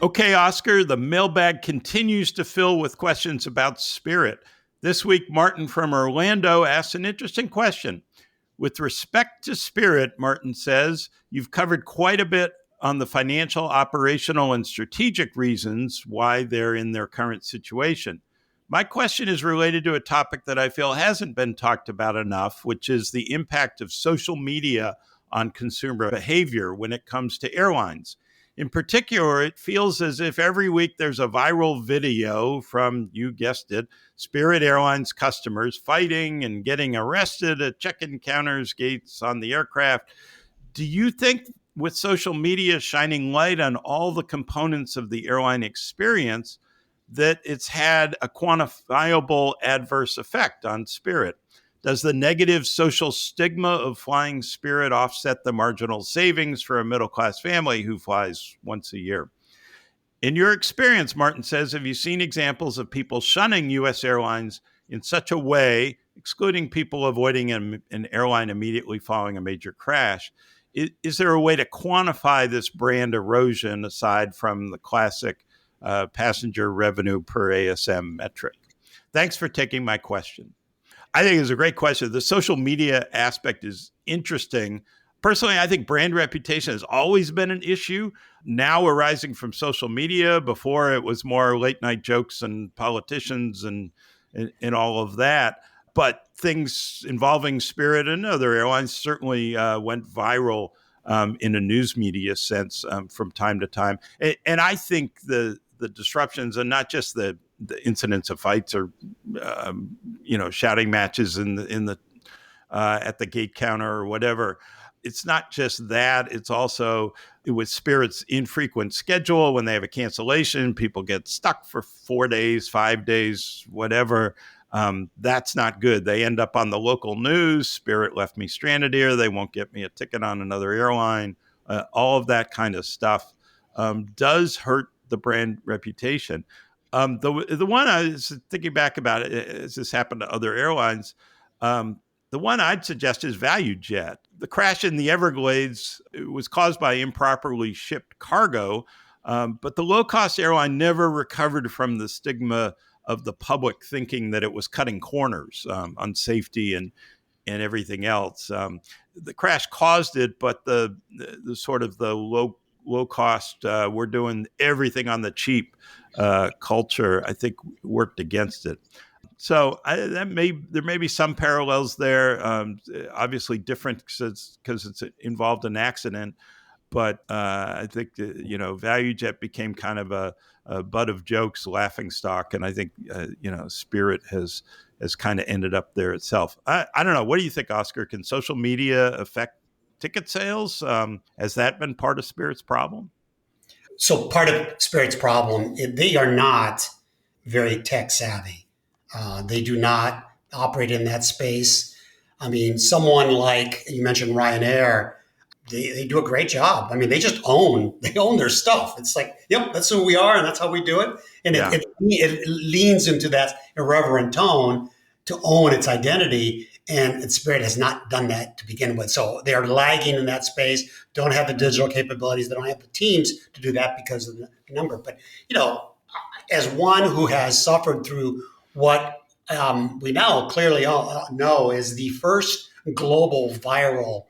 [SPEAKER 2] Okay, Oscar, the mailbag continues to fill with questions about Spirit. This week, Martin from Orlando asked an interesting question. With respect to Spirit, Martin says, you've covered quite a bit on the financial, operational, and strategic reasons why they're in their current situation. My question is related to a topic that I feel hasn't been talked about enough, which is the impact of social media on consumer behavior when it comes to airlines. In particular, it feels as if every week there's a viral video from, you guessed it, Spirit Airlines customers fighting and getting arrested at check-in counters, gates on the aircraft. Do you think with social media shining light on all the components of the airline experience that it's had a quantifiable adverse effect on Spirit? Does the negative social stigma of flying Spirit offset the marginal savings for a middle-class family who flies once a year? In your experience, Martin says, have you seen examples of people shunning U.S. airlines in such a way, excluding people avoiding an airline immediately following a major crash? Is there a way to quantify this brand erosion aside from the classic passenger revenue per ASM metric? Thanks for taking my question. I think it's a great question. The social media aspect is interesting. Personally, I think brand reputation has always been an issue, now arising from social media. Before, it was more late night jokes and politicians and all of that. But things involving Spirit and other airlines certainly went viral in a news media sense from time to time. And I think the disruptions, and not just the incidents of fights or shouting matches in the at the gate counter or whatever. It's not just that. It's also with Spirit's infrequent schedule. When they have a cancellation, people get stuck for 4 days, 5 days, whatever. That's not good. They end up on the local news. Spirit left me stranded here. They won't get me a ticket on another airline. All of that kind of stuff does hurt the brand reputation. The one I was thinking back about it, as this happened to other airlines, the one I'd suggest is ValueJet. The crash in the Everglades was caused by improperly shipped cargo, but the low-cost airline never recovered from the stigma of the public thinking that it was cutting corners on safety and everything else. The crash caused it, but the sort of the low cost, we're doing everything on the cheap culture, I think worked against it. So there may be some parallels there. Obviously different because it's involved an accident, but I think ValueJet became kind of a butt of jokes, laughing stock, and I think Spirit has kind of ended up there itself. I don't know. What do you think, Oscar? Can social media affect ticket sales? Has that been part of Spirit's problem?
[SPEAKER 3] So part of Spirit's problem, they are not very tech savvy. They do not operate in that space. I mean, someone like you mentioned Ryanair, they do a great job. I mean, they own their stuff. It's like, yep, that's who we are and that's how we do it. And yeah. it leans into that irreverent tone to own its identity. And Spirit has not done that to begin with. So they are lagging in that space, don't have the digital capabilities, they don't have the teams to do that because of the number. But, as one who has suffered through what we now clearly know is the first global viral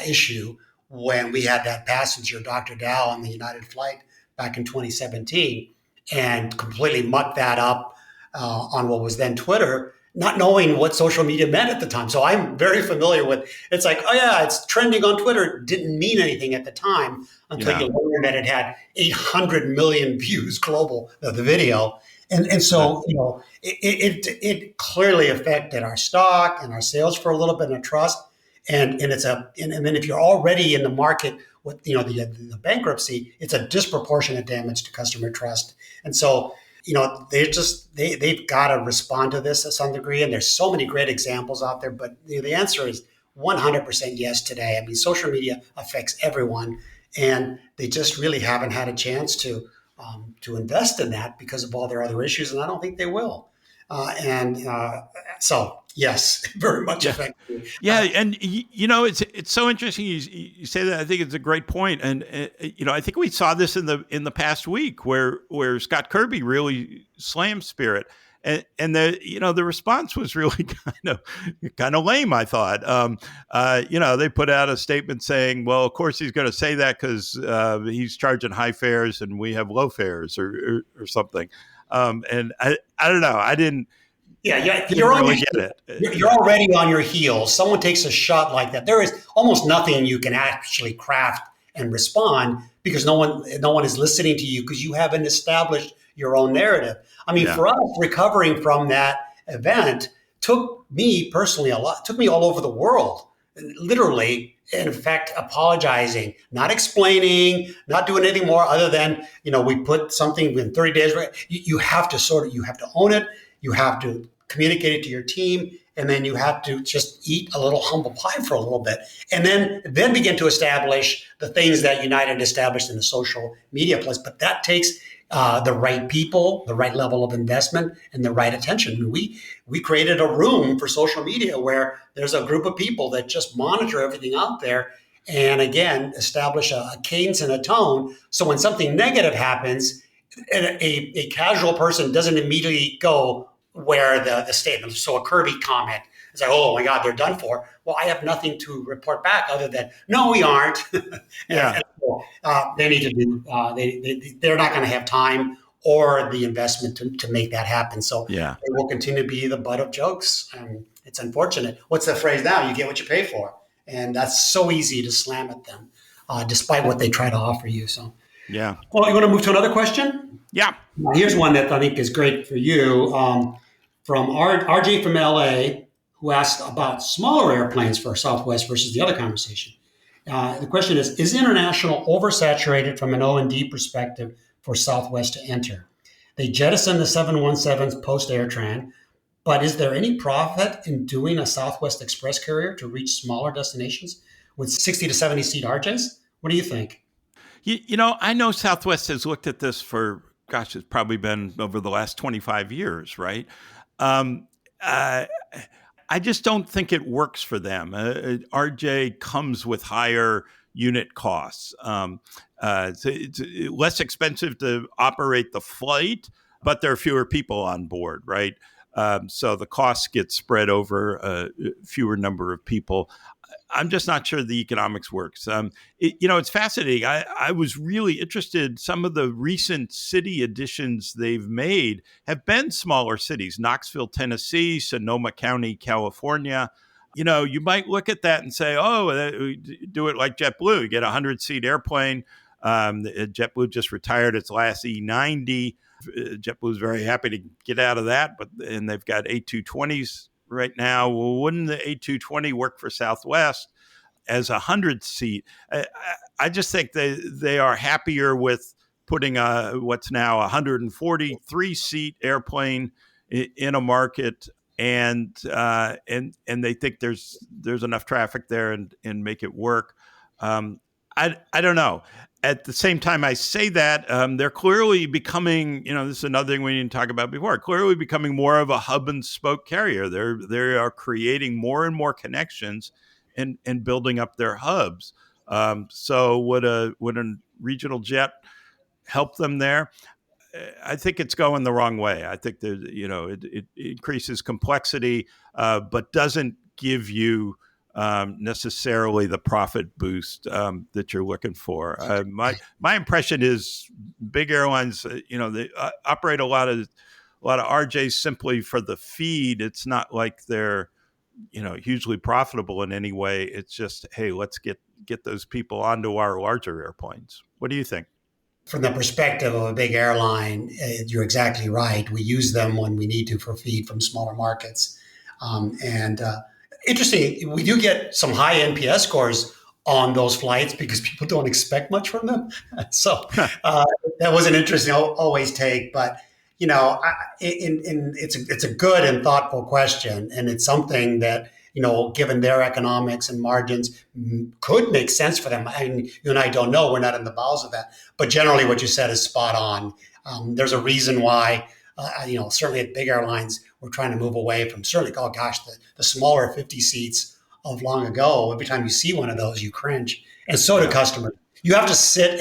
[SPEAKER 3] issue when we had that passenger, Dr. Dow, on the United flight back in 2017 and completely mucked that up on what was then Twitter, not knowing what social media meant at the time. So I'm very familiar with, it's like, oh yeah, it's trending on Twitter. It didn't mean anything at the time until you learn that it had 800 million views global of the video. And so, it clearly affected our stock and our sales for a little bit and our trust. And then if you're already in the market with, the bankruptcy, it's a disproportionate damage to customer trust. And so, they've got to respond to this to some degree. And there's so many great examples out there. But the answer is 100% yes today. I mean, social media affects everyone, and they just really haven't had a chance to invest in that because of all their other issues, and I don't think they will. So yes, very much
[SPEAKER 2] Yeah.
[SPEAKER 3] affected.
[SPEAKER 2] Yeah, and it's so interesting you say that. I think it's a great point, and I think we saw this in the past week where Scott Kirby really slammed Spirit, and the response was really kind of lame. I thought, they put out a statement saying, well, of course he's going to say that because he's charging high fares and we have low fares or something, and I don't know, I didn't.
[SPEAKER 3] Yeah,
[SPEAKER 2] Didn't really get it.
[SPEAKER 3] You're already on your heels. Someone takes a shot like that. There is almost nothing you can actually craft and respond because no one is listening to you because you haven't established your own narrative. I mean, for us, recovering from that event took me personally a lot. It took me all over the world, literally. In fact, apologizing, not explaining, not doing anything more other than we put something in 30 days. You have to own it. You have to communicate it to your team, and then you have to just eat a little humble pie for a little bit, and then begin to establish the things that United established in the social media place. But that takes the right people, the right level of investment, and the right attention. I mean, we created a room for social media where there's a group of people that just monitor everything out there, and again, establish a cadence and a tone. So when something negative happens, and a casual person doesn't immediately go where the statement. So a Kirby comment is like, oh my God, they're done for. Well, I have nothing to report back other than, no, we aren't.
[SPEAKER 2] Yeah.
[SPEAKER 3] They need to do, they're not going to have time or the investment to make that happen. So
[SPEAKER 2] yeah,
[SPEAKER 3] they will continue to be the butt of jokes. And it's unfortunate. What's the phrase now? You get what you pay for. And that's so easy to slam at them, despite what they try to offer you. So.
[SPEAKER 2] Yeah.
[SPEAKER 3] Well, you want to move to another question?
[SPEAKER 2] Yeah.
[SPEAKER 3] Now, here's one that I think is great for you from RJ from LA, who asked about smaller airplanes for Southwest versus the other conversation. The question is international oversaturated from an O&D perspective for Southwest to enter? They jettisoned the 717s post-Airtran, but is there any profit in doing a Southwest Express carrier to reach smaller destinations with 60 to 70 seat RJs? What do you think?
[SPEAKER 2] I know Southwest has looked at this for, it's probably been over the last 25 years, right? I just don't think it works for them. RJ comes with higher unit costs. It's less expensive to operate the flight, but there are fewer people on board, right? So the costs get spread over a fewer number of people. I'm just not sure the economics works. It's fascinating. I was really interested. Some of the recent city additions they've made have been smaller cities: Knoxville, Tennessee, Sonoma County, California. You might look at that and say, oh, do it like JetBlue. You get a 100-seat airplane. JetBlue just retired its last E90. JetBlue is very happy to get out of that, and they've got A220s right now. Well, wouldn't the A220 work for Southwest as a 100-seat? I just think they are happier with putting what's now a 143-seat airplane in a market, and they think there's enough traffic there and make it work. I don't know. At the same time, I say that they're clearly becoming, this is another thing we didn't talk about before, clearly becoming more of a hub and spoke carrier. They are creating more and more connections and building up their hubs. So would a regional jet help them there? I think it's going the wrong way. I think that, it increases complexity, but doesn't give you necessarily the profit boost that you're looking for. My impression is big airlines, they operate a lot of RJs simply for the feed. It's not like they're hugely profitable in any way. It's just, hey, let's get those people onto our larger airplanes. What do you think?
[SPEAKER 3] From the perspective of a big airline, you're exactly right. We use them when we need to for feed from smaller markets. Interesting, we do get some high NPS scores on those flights because people don't expect much from them. So that was an interesting always take. But, it's a good and thoughtful question. And it's something that given their economics and margins, could make sense for them. I mean, you and I don't know. We're not in the bowels of that. But generally, what you said is spot on. There's a reason why, certainly at big airlines, we're trying to move away from certainly, oh gosh, the smaller 50 seats of long ago. Every time you see one of those, you cringe. And so do customers. You have to sit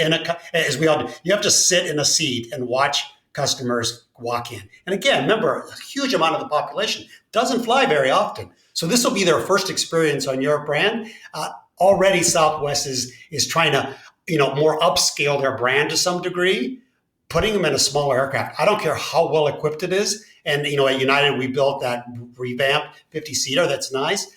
[SPEAKER 3] as we all do, you have to sit in a seat and watch customers walk in. And again, remember, a huge amount of the population doesn't fly very often. So this will be their first experience on your brand. Already Southwest is trying to, more upscale their brand to some degree, putting them in a smaller aircraft. I don't care how well equipped it is. And, at United, we built that revamped 50-seater. That's nice.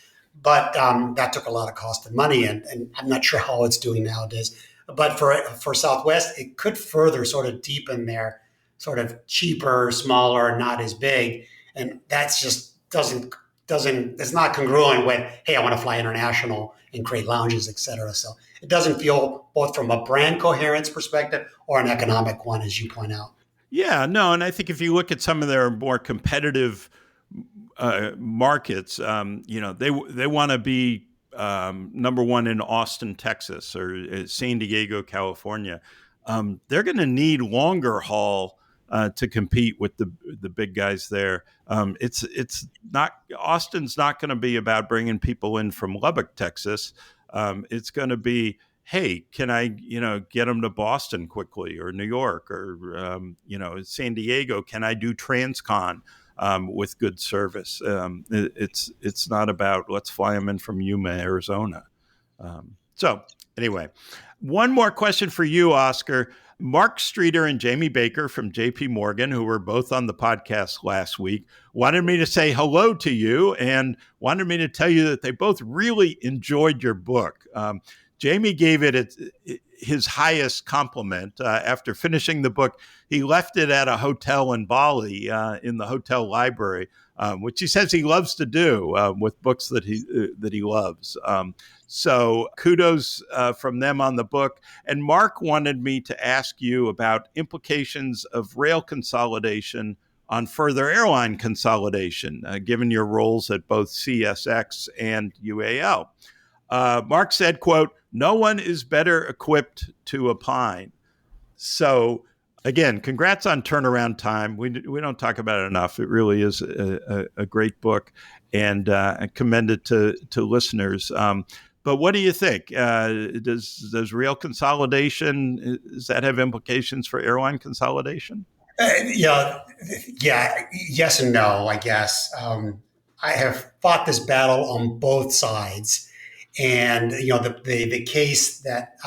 [SPEAKER 3] But that took a lot of cost and money. And I'm not sure how it's doing nowadays. But for Southwest, it could further sort of deepen their sort of cheaper, smaller, not as big. And that's just it's not congruent with, hey, I want to fly international and create lounges, et cetera. So it doesn't feel, both from a brand coherence perspective or an economic one, as you point out.
[SPEAKER 2] Yeah, no. And I think if you look at some of their more competitive markets, they want to be number one in Austin, Texas, or San Diego, California. They're going to need longer haul to compete with the big guys there. It's not, Austin's not going to be about bringing people in from Lubbock, Texas. It's going to be, hey, can I get them to Boston quickly, or New York, or San Diego? Can I do Transcon with good service? It's not about let's fly them in from Yuma, Arizona. So anyway, one more question for you, Oscar. Mark Streeter and Jamie Baker from JP Morgan, who were both on the podcast last week, wanted me to say hello to you and wanted me to tell you that they both really enjoyed your book. Jamie gave it his highest compliment. After finishing the book, he left it at a hotel in Bali in the hotel library, which he says he loves to do with books that he loves. So kudos from them on the book. And Mark wanted me to ask you about implications of rail consolidation on further airline consolidation, given your roles at both CSX and UAL. Mark said, quote, "No one is better equipped to opine." So again, congrats on turnaround time. We don't talk about it enough. It really is a great book, and I commend it to listeners. But what do you think? Does rail consolidation, does that have implications for airline consolidation?
[SPEAKER 3] Yes and no, I guess. I have fought this battle on both sides. And, the case that,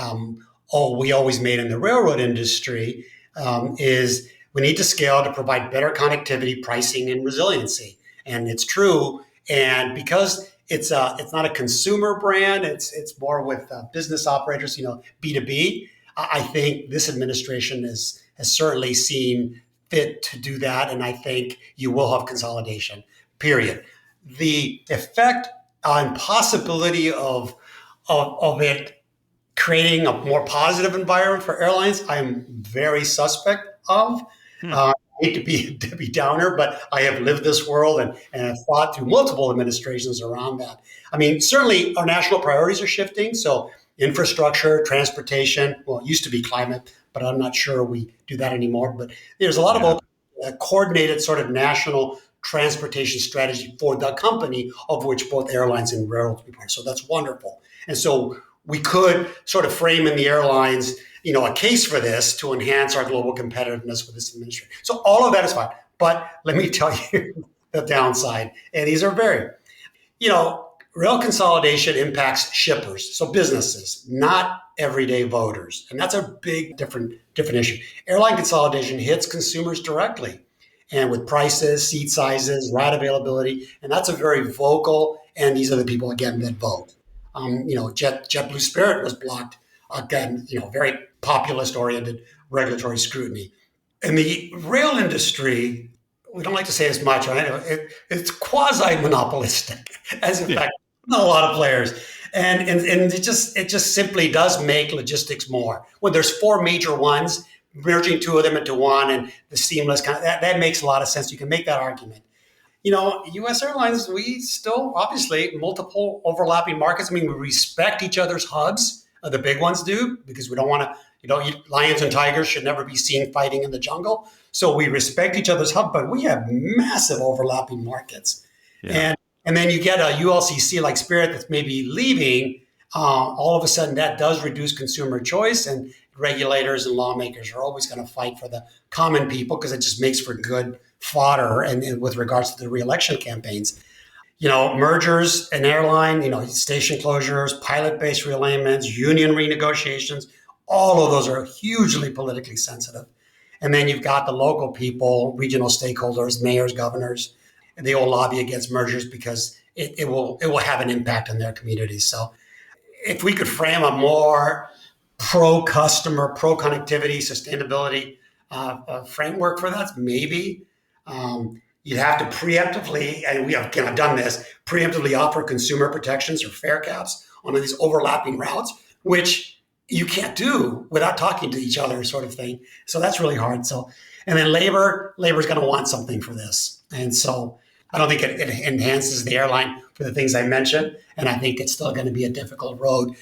[SPEAKER 3] we always made in the railroad industry is we need to scale to provide better connectivity, pricing, and resiliency. And it's true. And because it's not a consumer brand, it's more with business operators, B2B. I think this administration has certainly seen fit to do that. And I think you will have consolidation, period. The effect on possibility of it creating a more positive environment for airlines, I'm very suspect of. I hate to be a Debbie Downer, but I have lived this world and have fought through multiple administrations around that. I mean, certainly our national priorities are shifting. So infrastructure, transportation, well, it used to be climate, but I'm not sure we do that anymore. But there's a lot of coordinated sort of national transportation strategy for the company, of which both airlines and railroads be part. So that's wonderful. And so we could sort of frame in the airlines, a case for this to enhance our global competitiveness with this administration. So all of that is fine. But let me tell you the downside. And these are rail consolidation impacts shippers, so businesses, not everyday voters. And that's a big different issue. Airline consolidation hits consumers directly, and with prices, seat sizes, ride availability. And that's a very vocal, and these are the people, again, that vote. JetBlue Spirit was blocked, again, very populist-oriented regulatory scrutiny. In the rail industry, we don't like to say as much, right? It's quasi-monopolistic, as in fact, not a lot of players. And it just simply does make logistics more. When there's four major ones, merging two of them into one and the seamless that makes a lot of sense. You can make that argument. U.S. Airlines, we still obviously multiple overlapping markets. I mean, we respect each other's hubs. The big ones do, because we don't want to, lions and tigers should never be seen fighting in the jungle. So we respect each other's hub, but we have massive overlapping markets. Yeah. And then you get a ULCC like Spirit that's maybe leaving. All of a sudden, that does reduce consumer choice, and regulators and lawmakers are always going to fight for the common people because it just makes for good fodder. And with regards to the re-election campaigns, mergers, an airline, station closures, pilot-based realignments, union renegotiations, all of those are hugely politically sensitive. And then you've got the local people, regional stakeholders, mayors, governors, and they all lobby against mergers because it will have an impact on their communities. So if we could frame a more pro-customer, pro-connectivity, sustainability framework for that, maybe you'd have to preemptively, and we have kind of done this, preemptively offer consumer protections or fare caps on these overlapping routes, which you can't do without talking to each other, sort of thing. So that's really hard. So, and then labor's going to want something for this. And so I don't think it enhances the airline for the things I mentioned. And I think it's still going to be a difficult road.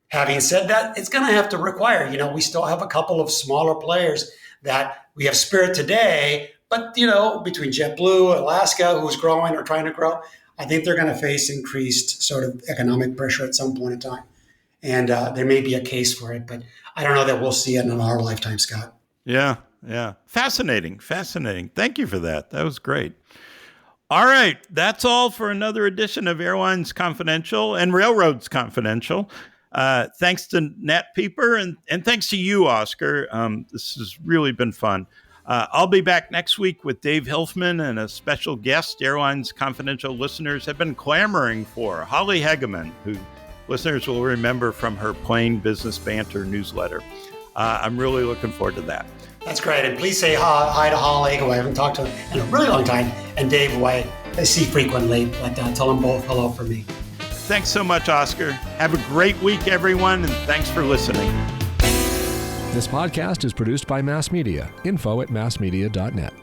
[SPEAKER 3] Having said that, it's going to have to require, we still have a couple of smaller players that we have Spirit today, but, between JetBlue, Alaska, who's growing or trying to grow, I think they're going to face increased sort of economic pressure at some point in time. And there may be a case for it, but I don't know that we'll see it in our lifetime, Scott.
[SPEAKER 2] Yeah. Fascinating. Thank you for that. That was great. All right. That's all for another edition of Airlines Confidential and Railroads Confidential. Thanks to Nat Pieper and thanks to you, Oscar. This has really been fun. I'll be back next week with Dave Hilfman and a special guest Airlines Confidential listeners have been clamoring for, Holly Hegeman, who listeners will remember from her Plain Business Banter newsletter. I'm really looking forward to that.
[SPEAKER 3] That's great. And please say hi to Holly, who I haven't talked to in a really long time, and Dave, who I see frequently, but tell them both hello for me.
[SPEAKER 2] Thanks so much, Oscar. Have a great week, everyone, and thanks for listening.
[SPEAKER 5] This podcast is produced by Mass Media. Info@massmedia.net.